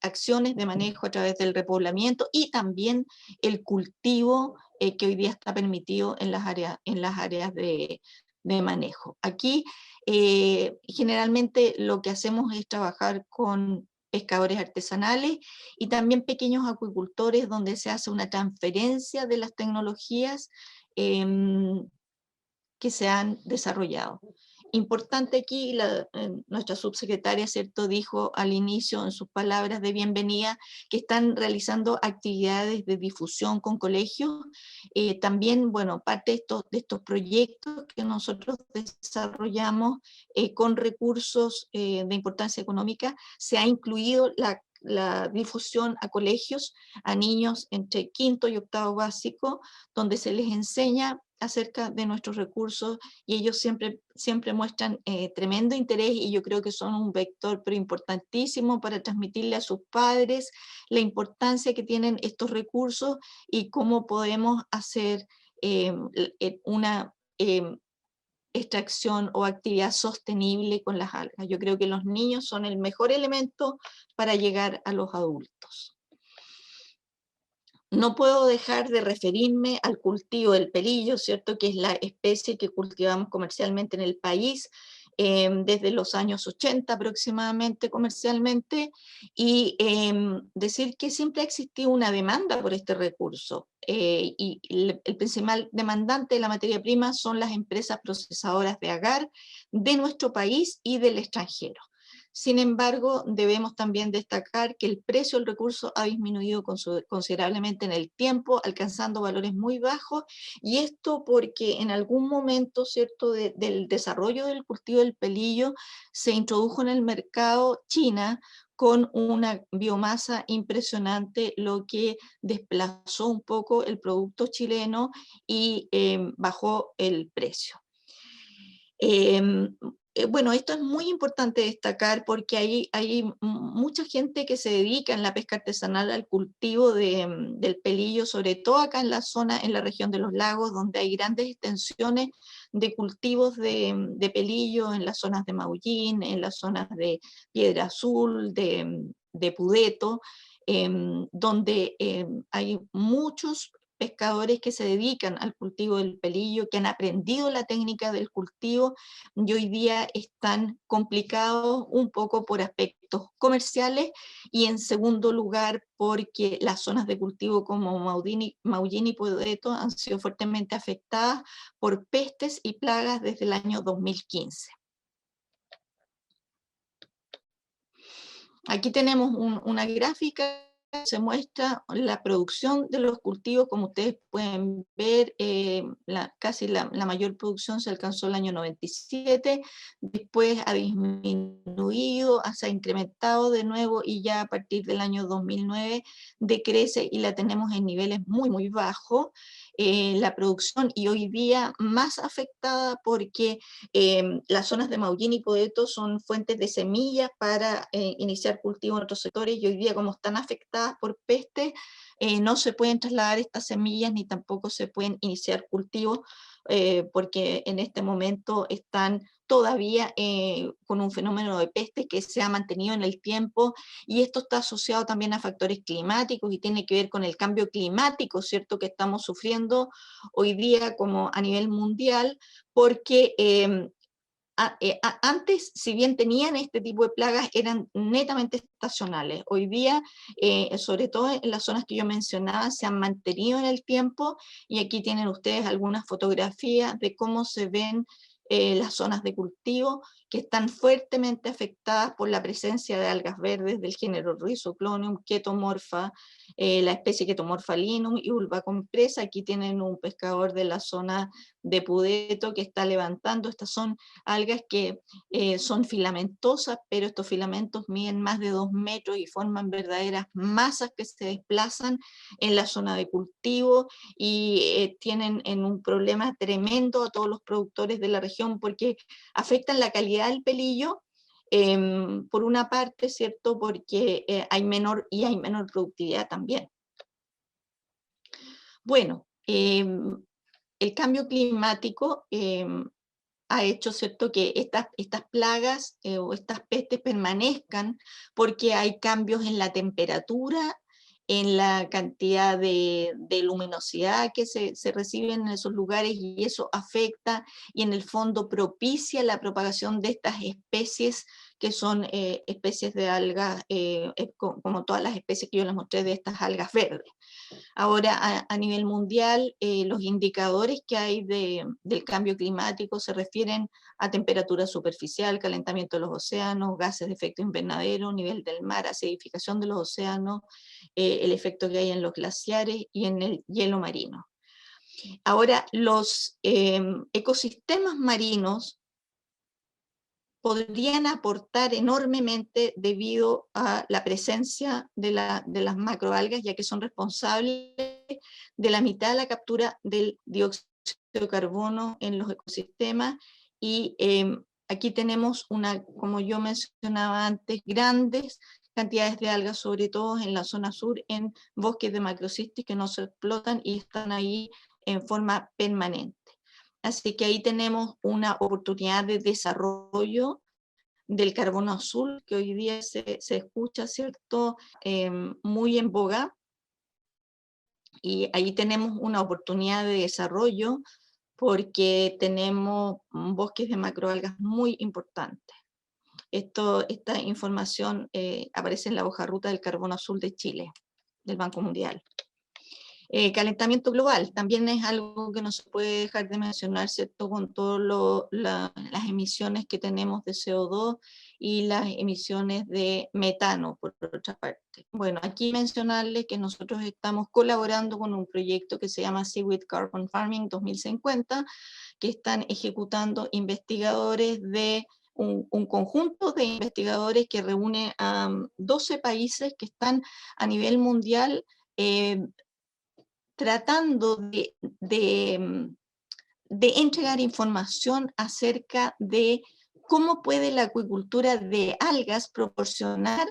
acciones de manejo a través del repoblamiento y también el cultivo que hoy día está permitido en las áreas de manejo. Aquí generalmente lo que hacemos es trabajar con pescadores artesanales y también pequeños acuicultores, donde se hace una transferencia de las tecnologías que se han desarrollado. Importante aquí, nuestra subsecretaria, ¿cierto?, dijo al inicio en sus palabras de bienvenida que están realizando actividades de difusión con colegios. También, bueno, parte de estos proyectos que nosotros desarrollamos con recursos de importancia económica, se ha incluido la difusión a colegios, a niños entre 5º y 8º básico, donde se les enseña acerca de nuestros recursos, y ellos siempre muestran tremendo interés, y yo creo que son un vector pero importantísimo para transmitirle a sus padres la importancia que tienen estos recursos y cómo podemos hacer una extracción o actividad sostenible con las algas. Yo creo que los niños son el mejor elemento para llegar a los adultos. No puedo dejar de referirme al cultivo del pelillo, ¿cierto?, que es la especie que cultivamos comercialmente en el país desde los años 80 aproximadamente comercialmente, y decir que siempre ha existido una demanda por este recurso, y el principal demandante de la materia prima son las empresas procesadoras de agar de nuestro país y del extranjero. Sin embargo, debemos también destacar que el precio del recurso ha disminuido considerablemente en el tiempo, alcanzando valores muy bajos, y esto porque en algún momento, ¿cierto?, del desarrollo del cultivo del pelillo, se introdujo en el mercado China con una biomasa impresionante, lo que desplazó un poco el producto chileno y bajó el precio. Bueno, esto es muy importante destacar porque hay mucha gente que se dedica en la pesca artesanal al cultivo del pelillo, sobre todo acá en la zona, en la región de los lagos, donde hay grandes extensiones de cultivos de pelillo en las zonas de Maullín, en las zonas de Piedra Azul, de Pudeto, donde hay muchos pescadores que se dedican al cultivo del pelillo, que han aprendido la técnica del cultivo, y hoy día están complicados un poco por aspectos comerciales, y en segundo lugar porque las zonas de cultivo como Maullín y Pudeto han sido fuertemente afectadas por pestes y plagas desde el año 2015. Aquí tenemos una gráfica se muestra la producción de los cultivos. Como ustedes pueden ver, casi la mayor producción se alcanzó el año 97, después ha disminuido, se ha incrementado de nuevo y ya a partir del año 2009 decrece y la tenemos en niveles muy, muy bajos. La producción, y hoy día más afectada porque las zonas de Maullín y Poeto son fuentes de semillas para iniciar cultivos en otros sectores, y hoy día, como están afectadas por peste, no se pueden trasladar estas semillas ni tampoco se pueden iniciar cultivos porque en este momento están todavía con un fenómeno de peste que se ha mantenido en el tiempo, y esto está asociado también a factores climáticos y tiene que ver con el cambio climático, ¿cierto?, que estamos sufriendo hoy día como a nivel mundial, porque antes, si bien tenían este tipo de plagas, eran netamente estacionales. Hoy día, sobre todo en las zonas que yo mencionaba, se han mantenido en el tiempo, y aquí tienen ustedes algunas fotografías de cómo se ven las zonas de cultivo que están fuertemente afectadas por la presencia de algas verdes del género Rhizoclonium, Ketomorpha, la especie Ketomorpha linum y Ulva compresa. Aquí tienen un pescador de la zona de Pudeto que está levantando. Estas son algas que son filamentosas, pero estos filamentos miden más de 2 metros y forman verdaderas masas que se desplazan en la zona de cultivo, y tienen un problema tremendo a todos los productores de la región porque afectan la calidad del pelillo, por una parte, ¿cierto?, porque hay menor productividad también. Bueno, el cambio climático ha hecho, ¿cierto?, que estas plagas o estas pestes permanezcan porque hay cambios en la temperatura, en la cantidad de luminosidad que se recibe en esos lugares, y eso afecta y en el fondo propicia la propagación de estas especies que son especies de algas, como todas las especies que yo les mostré de estas algas verdes. Ahora, a nivel mundial, los indicadores que hay del cambio climático se refieren a temperatura superficial, calentamiento de los océanos, gases de efecto invernadero, nivel del mar, acidificación de los océanos, el efecto que hay en los glaciares y en el hielo marino. Ahora, los ecosistemas marinos podrían aportar enormemente debido a la presencia de las macroalgas, ya que son responsables de la mitad de la captura del dióxido de carbono en los ecosistemas. Y aquí tenemos como yo mencionaba antes, grandes cantidades de algas, sobre todo en la zona sur, en bosques de macrocistis que no se explotan y están ahí en forma permanente. Así que ahí tenemos una oportunidad de desarrollo del carbono azul, que hoy día se escucha, ¿cierto?, muy en boga. Y ahí tenemos una oportunidad de desarrollo porque tenemos bosques de macroalgas muy importantes. Esta información aparece en la hoja ruta del carbono azul de Chile, del Banco Mundial. Calentamiento global también es algo que no se puede dejar de mencionar, ¿cierto?, con todas las emisiones que tenemos de CO2 y las emisiones de metano, por otra parte. Bueno, aquí mencionarles que nosotros estamos colaborando con un proyecto que se llama Seaweed Carbon Farming 2050, que están ejecutando investigadores de un conjunto de investigadores que reúne a 12 países que están a nivel mundial tratando de entregar información acerca de cómo puede la acuicultura de algas proporcionar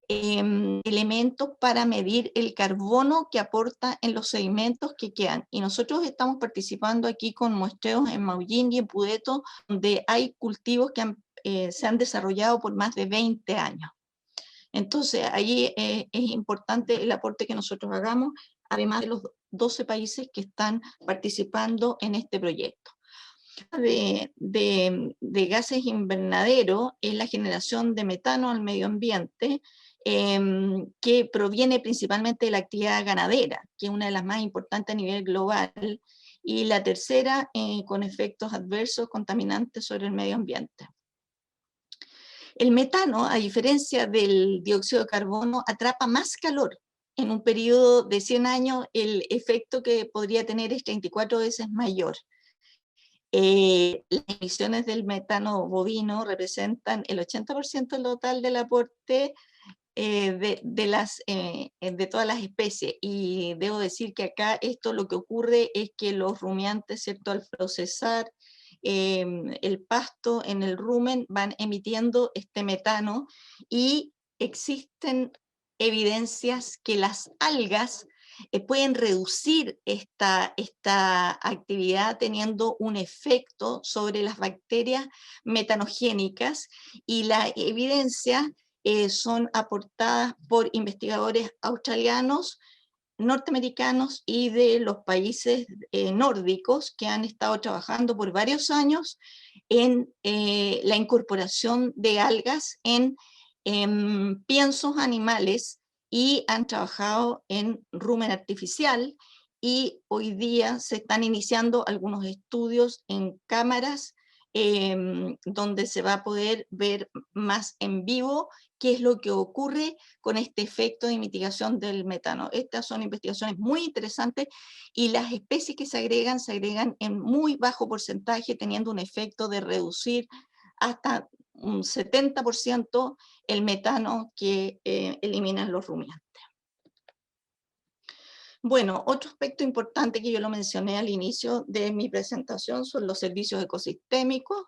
elementos para medir el carbono que aporta en los sedimentos que quedan. Y nosotros estamos participando aquí con muestreos en Maullín y en Pudeto, donde hay cultivos que se han desarrollado por más de 20 años. Entonces, ahí es importante el aporte que nosotros hagamos, además de los 12 países que están participando en este proyecto. De gases invernaderos es la generación de metano al medio ambiente, que proviene principalmente de la actividad ganadera, que es una de las más importantes a nivel global, y la tercera con efectos adversos contaminantes sobre el medio ambiente. El metano, a diferencia del dióxido de carbono, atrapa más calor en un periodo de 100 años el efecto que podría tener es 34 veces mayor. Las emisiones del metano bovino representan el 80% del total del aporte de todas las especies, y debo decir que acá esto lo que ocurre es que los rumiantes, ¿cierto?, al procesar el pasto en el rumen van emitiendo este metano, y existen evidencias que las algas pueden reducir esta actividad teniendo un efecto sobre las bacterias metanogénicas, y la evidencia son aportadas por investigadores australianos, norteamericanos y de los países nórdicos, que han estado trabajando por varios años en la incorporación de algas en piensos animales, y han trabajado en rumen artificial, y hoy día se están iniciando algunos estudios en cámaras donde se va a poder ver más en vivo qué es lo que ocurre con este efecto de mitigación del metano. Estas son investigaciones muy interesantes, y las especies que se agregan en muy bajo porcentaje, teniendo un efecto de reducir hasta un 70% el metano que eliminan los rumiantes. Bueno, otro aspecto importante que yo lo mencioné al inicio de mi presentación son los servicios ecosistémicos,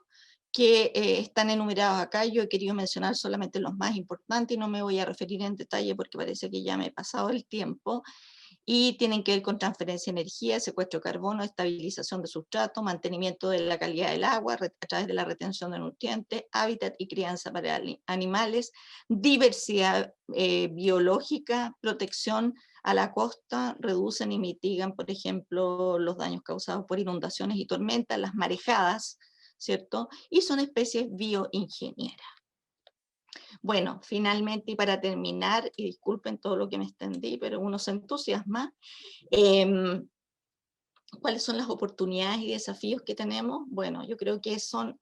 que están enumerados acá. Yo he querido mencionar solamente los más importantes y no me voy a referir en detalle porque parece que ya me he pasado el tiempo, y tienen que ver con transferencia de energía, secuestro de carbono, estabilización de sustrato, mantenimiento de la calidad del agua a través de la retención de nutrientes, hábitat y crianza para animales, diversidad biológica, protección a la costa, reducen y mitigan, por ejemplo, los daños causados por inundaciones y tormentas, las marejadas, ¿cierto? Y son especies bioingenieras. Bueno, finalmente, y para terminar, y disculpen todo lo que me extendí, pero uno se entusiasma, ¿cuáles son las oportunidades y desafíos que tenemos? Bueno, yo creo que son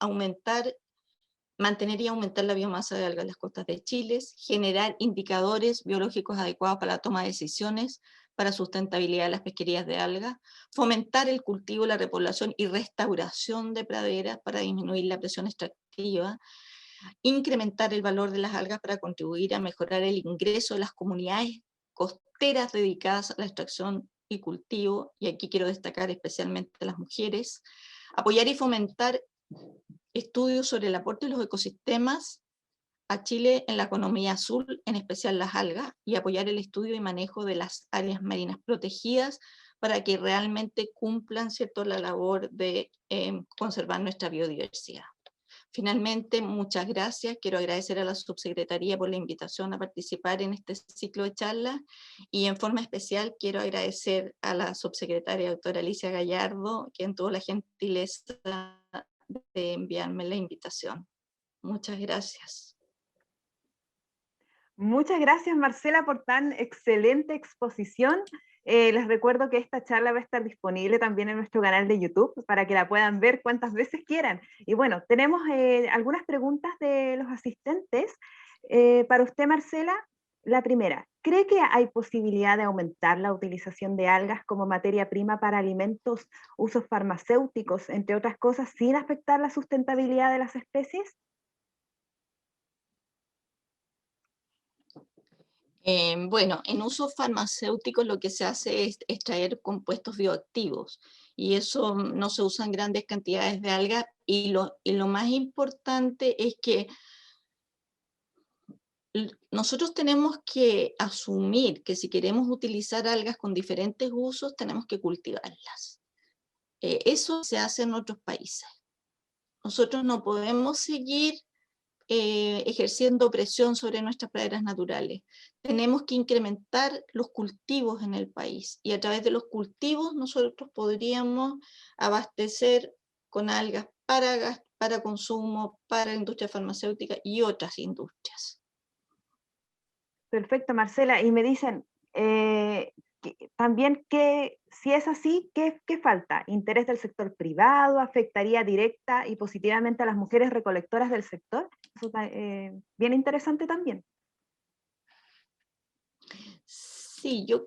mantener y aumentar la biomasa de algas en las costas de Chile, generar indicadores biológicos adecuados para la toma de decisiones para sustentabilidad de las pesquerías de algas, fomentar el cultivo, la repoblación y restauración de praderas para disminuir la presión extractiva, incrementar el valor de las algas para contribuir a mejorar el ingreso de las comunidades costeras dedicadas a la extracción y cultivo, y aquí quiero destacar especialmente a las mujeres, apoyar y fomentar estudios sobre el aporte de los ecosistemas a Chile en la economía azul, en especial las algas, y apoyar el estudio y manejo de las áreas marinas protegidas para que realmente cumplan, ¿cierto?, la labor de conservar nuestra biodiversidad. Finalmente, muchas gracias. Quiero agradecer a la subsecretaría por la invitación a participar en este ciclo de charlas, y en forma especial quiero agradecer a la subsecretaria doctora Alicia Gallardo, quien tuvo la gentileza de enviarme la invitación. Muchas gracias. Muchas gracias, Marcela, por tan excelente exposición. Les recuerdo que esta charla va a estar disponible también en nuestro canal de YouTube para que la puedan ver cuantas veces quieran. Y bueno, tenemos algunas preguntas de los asistentes. Para usted, Marcela, la primera, ¿cree que hay posibilidad de aumentar la utilización de algas como materia prima para alimentos, usos farmacéuticos, entre otras cosas, sin afectar la sustentabilidad de las especies? Bueno, en usos farmacéuticos lo que se hace es extraer compuestos bioactivos, y eso no se usa en grandes cantidades de algas, y lo más importante es que nosotros tenemos que asumir que si queremos utilizar algas con diferentes usos, tenemos que cultivarlas. Eso se hace en otros países. Nosotros no podemos seguir ejerciendo presión sobre nuestras praderas naturales. Tenemos que incrementar los cultivos en el país, y a través de los cultivos nosotros podríamos abastecer con algas para consumo, para la industria farmacéutica y otras industrias. Perfecto, Marcela. Y me dicen también que si es así, ¿qué falta? ¿Interés del sector privado? ¿Afectaría directa y positivamente a las mujeres recolectoras del sector? Eso bien interesante también. Sí, yo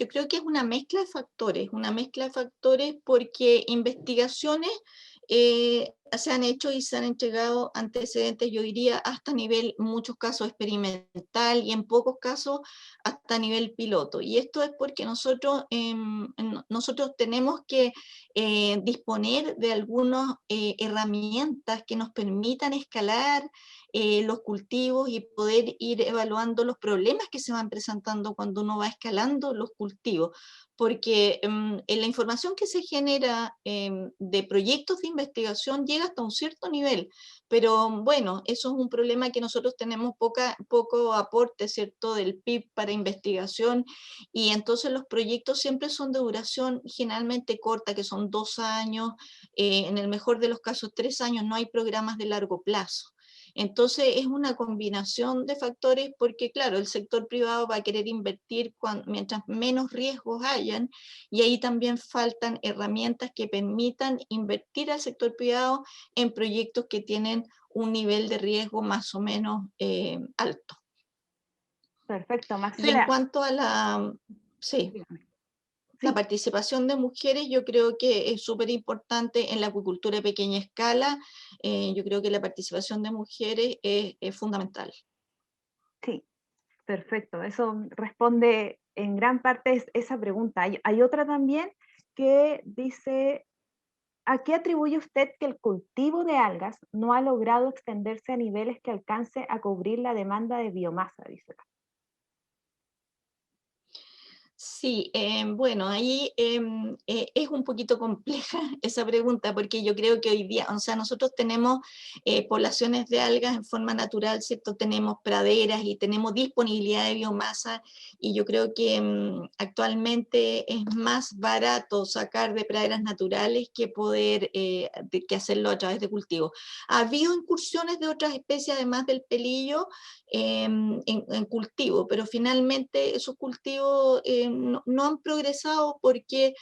creo que es una mezcla de factores porque investigaciones se han hecho y se han entregado antecedentes, yo diría, hasta nivel, muchos casos experimental y en pocos casos hasta nivel piloto. Y esto es porque nosotros tenemos que disponer de algunas herramientas que nos permitan escalar los cultivos y poder ir evaluando los problemas que se van presentando cuando uno va escalando los cultivos, porque en la información que se genera de proyectos de investigación llega hasta un cierto nivel, pero bueno, eso es un problema que nosotros tenemos poco aporte, ¿cierto?, del PIB para investigación, y entonces los proyectos siempre son de duración generalmente corta, que son 2 años, en el mejor de los casos 3 años, no hay programas de largo plazo. Entonces es una combinación de factores porque, claro, el sector privado va a querer invertir mientras menos riesgos hayan, y ahí también faltan herramientas que permitan invertir al sector privado en proyectos que tienen un nivel de riesgo más o menos alto. Perfecto, Y en Marcela. cuanto a sí, Dígame. la Sí, participación de mujeres, yo creo que es súper importante en la acuicultura de pequeña escala. Yo creo que la participación de mujeres es fundamental. sí, perfecto. Eso responde en gran parte esa pregunta. Hay otra también que dice, ¿a qué atribuye usted que el cultivo de algas no ha logrado extenderse a niveles que alcance a cubrir la demanda de biomasa? Dice. Sí, bueno, ahí es un poquito compleja esa pregunta porque yo creo que hoy día, o sea, nosotros tenemos poblaciones de algas en forma natural, ¿cierto? Tenemos praderas y tenemos disponibilidad de biomasa, y yo creo que actualmente es más barato sacar de praderas naturales que poder que hacerlo a través de cultivos. Ha habido incursiones de otras especies además del pelillo en cultivo, pero finalmente esos cultivos no han progresado porque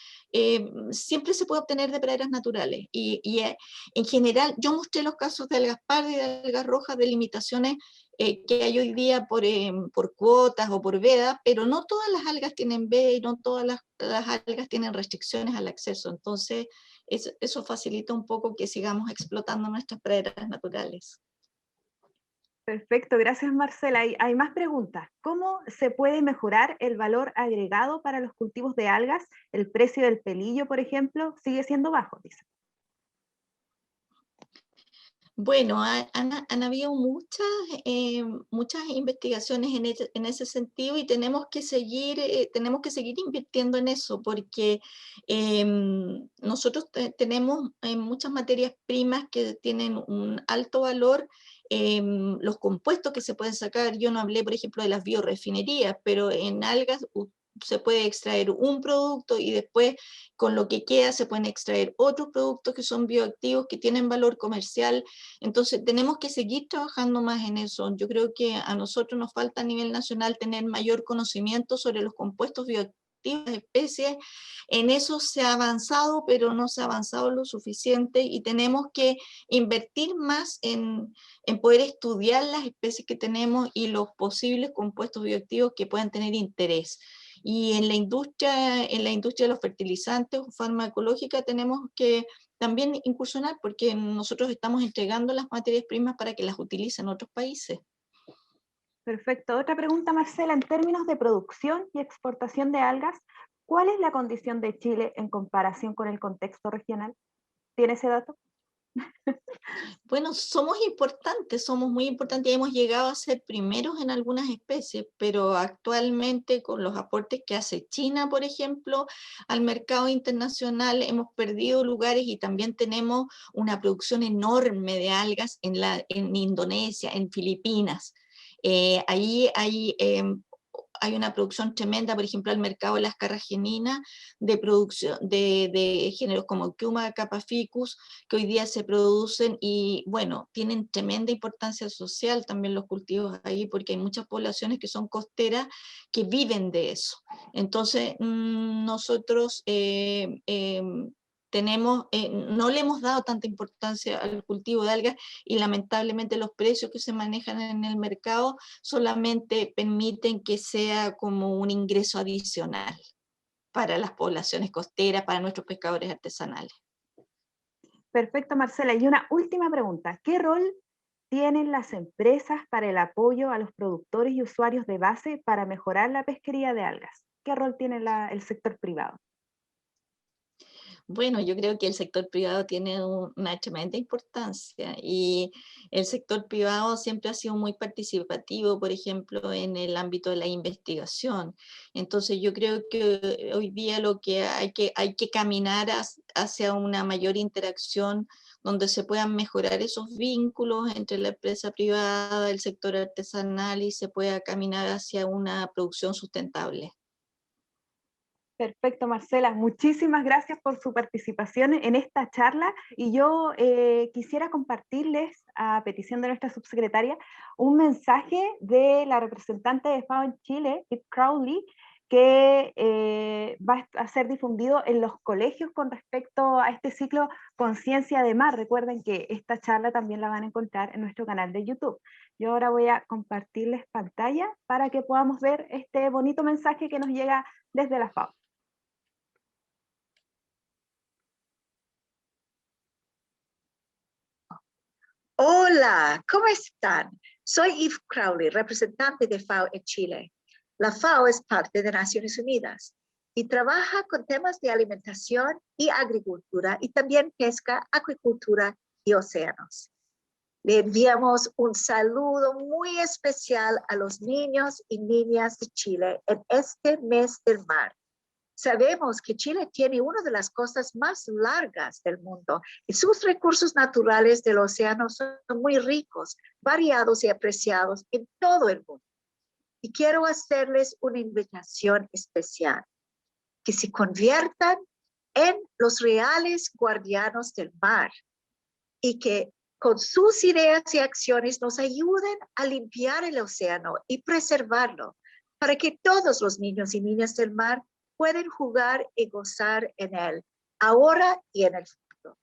siempre se puede obtener de praderas naturales. En general, yo mostré los casos de algas pardas y de algas rojas, de limitaciones que hay hoy día por cuotas o por veda, pero no todas las algas tienen veda y no todas las algas tienen restricciones al acceso. Entonces, eso facilita un poco que sigamos explotando nuestras praderas naturales. Perfecto, gracias Marcela. Hay más preguntas. ¿Cómo se puede mejorar el valor agregado para los cultivos de algas? El precio del pelillo, por ejemplo, sigue siendo bajo, dice. Bueno, han habido muchas investigaciones en ese sentido, y tenemos que seguir invirtiendo en eso porque nosotros tenemos muchas materias primas que tienen un alto valor. Los compuestos que se pueden sacar, yo no hablé, por ejemplo, de las biorefinerías, pero en algas se puede extraer un producto y después con lo que queda se pueden extraer otros productos que son bioactivos, que tienen valor comercial. Entonces tenemos que seguir trabajando más en eso. Yo creo que a nosotros nos falta a nivel nacional tener mayor conocimiento sobre los compuestos bioactivos de especies. En eso se ha avanzado, pero no se ha avanzado lo suficiente, y tenemos que invertir más en poder estudiar las especies que tenemos y los posibles compuestos bioactivos que puedan tener interés. Y en la industria de los fertilizantes o farmacológica tenemos que también incursionar, porque nosotros estamos entregando las materias primas para que las utilicen otros países. Perfecto. Otra pregunta, Marcela, en términos de producción y exportación de algas, ¿cuál es la condición de Chile en comparación con el contexto regional? ¿Tiene ese dato? Bueno, somos muy importantes y hemos llegado a ser primeros en algunas especies, pero actualmente con los aportes que hace China, por ejemplo, al mercado internacional, hemos perdido lugares, y también tenemos una producción enorme de algas en Indonesia, en Filipinas. Ahí hay una producción tremenda, por ejemplo, al mercado de las carrageninas, de producción de géneros como Cuma capaficus, que hoy día se producen, y bueno, tienen tremenda importancia social también los cultivos ahí, porque hay muchas poblaciones que son costeras que viven de eso. Entonces, nosotros no le hemos dado tanta importancia al cultivo de algas y lamentablemente los precios que se manejan en el mercado solamente permiten que sea como un ingreso adicional para las poblaciones costeras, para nuestros pescadores artesanales. Perfecto, Marcela. Y una última pregunta. ¿Qué rol tienen las empresas para el apoyo a los productores y usuarios de base para mejorar la pesquería de algas? ¿Qué rol tiene el sector privado? Bueno, yo creo que el sector privado tiene una tremenda importancia y el sector privado siempre ha sido muy participativo, por ejemplo, en el ámbito de la investigación. Entonces yo creo que hoy día lo que hay que caminar hacia una mayor interacción donde se puedan mejorar esos vínculos entre la empresa privada, el sector artesanal y se pueda caminar hacia una producción sustentable. Perfecto, Marcela. Muchísimas gracias por su participación en esta charla y yo quisiera compartirles, a petición de nuestra subsecretaria, un mensaje de la representante de FAO en Chile, Eve Crowley, que va a ser difundido en los colegios con respecto a este ciclo Conciencia de Mar. Recuerden que esta charla también la van a encontrar en nuestro canal de YouTube. Yo ahora voy a compartirles pantalla para que podamos ver este bonito mensaje que nos llega desde la FAO. Hola, ¿cómo están? Soy Eve Crowley, representante de FAO en Chile. La FAO es parte de Naciones Unidas y trabaja con temas de alimentación y agricultura y también pesca, acuicultura y océanos. Le enviamos un saludo muy especial a los niños y niñas de Chile en este mes del mar. Sabemos que Chile tiene una de las costas más largas del mundo y sus recursos naturales del océano son muy ricos, variados y apreciados en todo el mundo. Y quiero hacerles una invitación especial, que se conviertan en los reales guardianes del mar y que con sus ideas y acciones nos ayuden a limpiar el océano y preservarlo para que todos los niños y niñas del mar pueden jugar y gozar en él, ahora y en el futuro.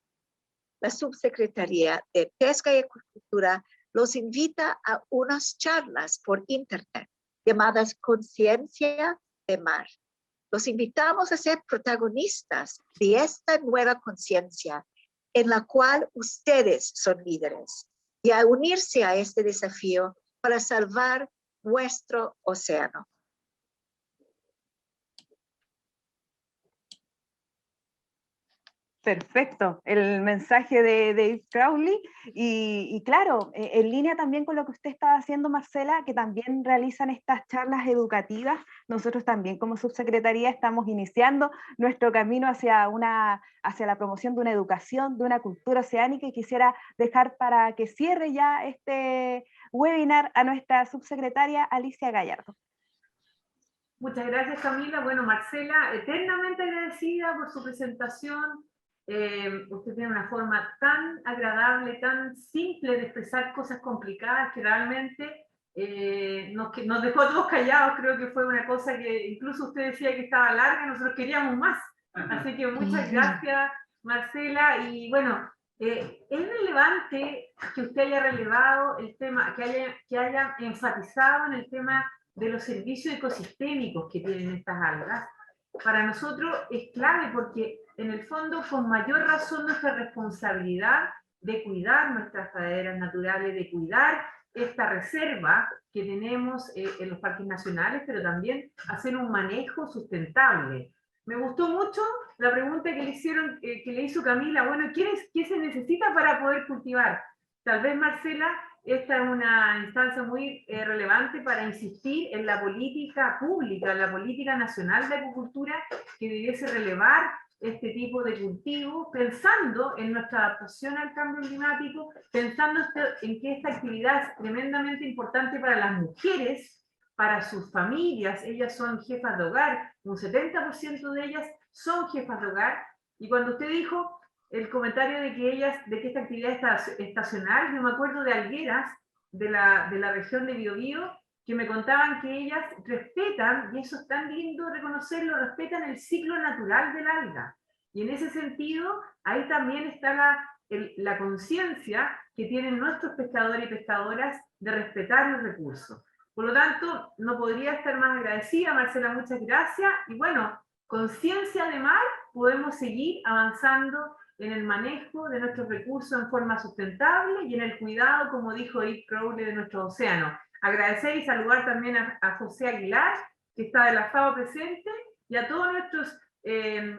La Subsecretaría de Pesca y Acuicultura los invita a unas charlas por internet llamadas Conciencia de Mar. Los invitamos a ser protagonistas de esta nueva conciencia en la cual ustedes son líderes y a unirse a este desafío para salvar nuestro océano. Perfecto, el mensaje de Eve Crowley y claro, en línea también con lo que usted estaba haciendo, Marcela, que también realizan estas charlas educativas. Nosotros también como subsecretaría estamos iniciando nuestro camino hacia la promoción de una educación, de una cultura oceánica y quisiera dejar para que cierre ya este webinar a nuestra subsecretaria Alicia Gallardo. Muchas gracias, Camila. Bueno, Marcela, eternamente agradecida por su presentación. Usted tiene una forma tan agradable, tan simple de expresar cosas complicadas que realmente nos dejó a todos callados. Creo que fue una cosa que incluso usted decía que estaba larga, nosotros queríamos más. Así que muchas gracias, Marcela. Y bueno, es relevante que usted haya relevado el tema, que haya enfatizado en el tema de los servicios ecosistémicos que tienen estas algas. Para nosotros es clave porque en el fondo con mayor razón nuestra responsabilidad de cuidar nuestras praderas naturales, de cuidar esta reserva que tenemos en los parques nacionales, pero también hacer un manejo sustentable. Me gustó mucho la pregunta que le hicieron, que le hizo Camila. Bueno, ¿qué se necesita para poder cultivar? Tal vez, Marcela, esta es una instancia muy relevante para insistir en la política pública, la política nacional de acuicultura que debiese relevar este tipo de cultivos, pensando en nuestra adaptación al cambio climático, pensando en que esta actividad es tremendamente importante para las mujeres, para sus familias. Ellas son jefas de hogar, un 70% de ellas son jefas de hogar, y cuando usted dijo el comentario de que esta actividad es estacional, yo me acuerdo de algueras de la región de Biobío que me contaban que ellas respetan, y eso es tan lindo reconocerlo, respetan el ciclo natural del alga. Y en ese sentido, ahí también está la conciencia que tienen nuestros pescadores y pescadoras de respetar los recursos. Por lo tanto, no podría estar más agradecida, Marcela, muchas gracias. Y bueno, con Ciencia de Mar podemos seguir avanzando en el manejo de nuestros recursos en forma sustentable y en el cuidado, como dijo Eve Crowley, de nuestro océano. Agradecer y saludar también a José Aguilar, que está de la FAO presente, y a todos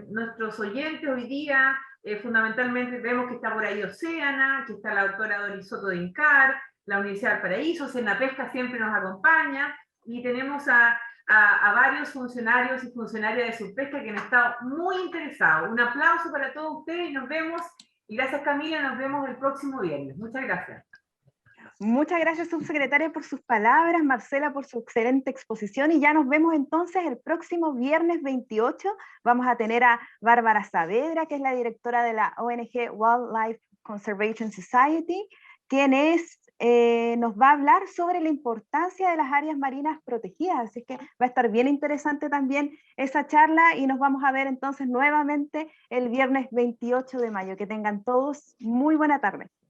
nuestros oyentes hoy día. Fundamentalmente vemos que está por ahí Océana, que está la doctora Doris Soto de INCAR, la Universidad del Paraíso, Senapesca siempre nos acompaña, y tenemos a varios funcionarios y funcionarias de Subpesca que han estado muy interesados. Un aplauso para todos ustedes y nos vemos, y gracias Camila, nos vemos el próximo viernes. Muchas gracias. Muchas gracias, subsecretaria, por sus palabras, Marcela, por su excelente exposición, y ya nos vemos entonces el próximo viernes 28. Vamos a tener a Bárbara Saavedra, que es la directora de la ONG Wildlife Conservation Society, quien nos va a hablar sobre la importancia de las áreas marinas protegidas, así que va a estar bien interesante también esa charla, y nos vamos a ver entonces nuevamente el viernes 28 de mayo. Que tengan todos muy buena tarde.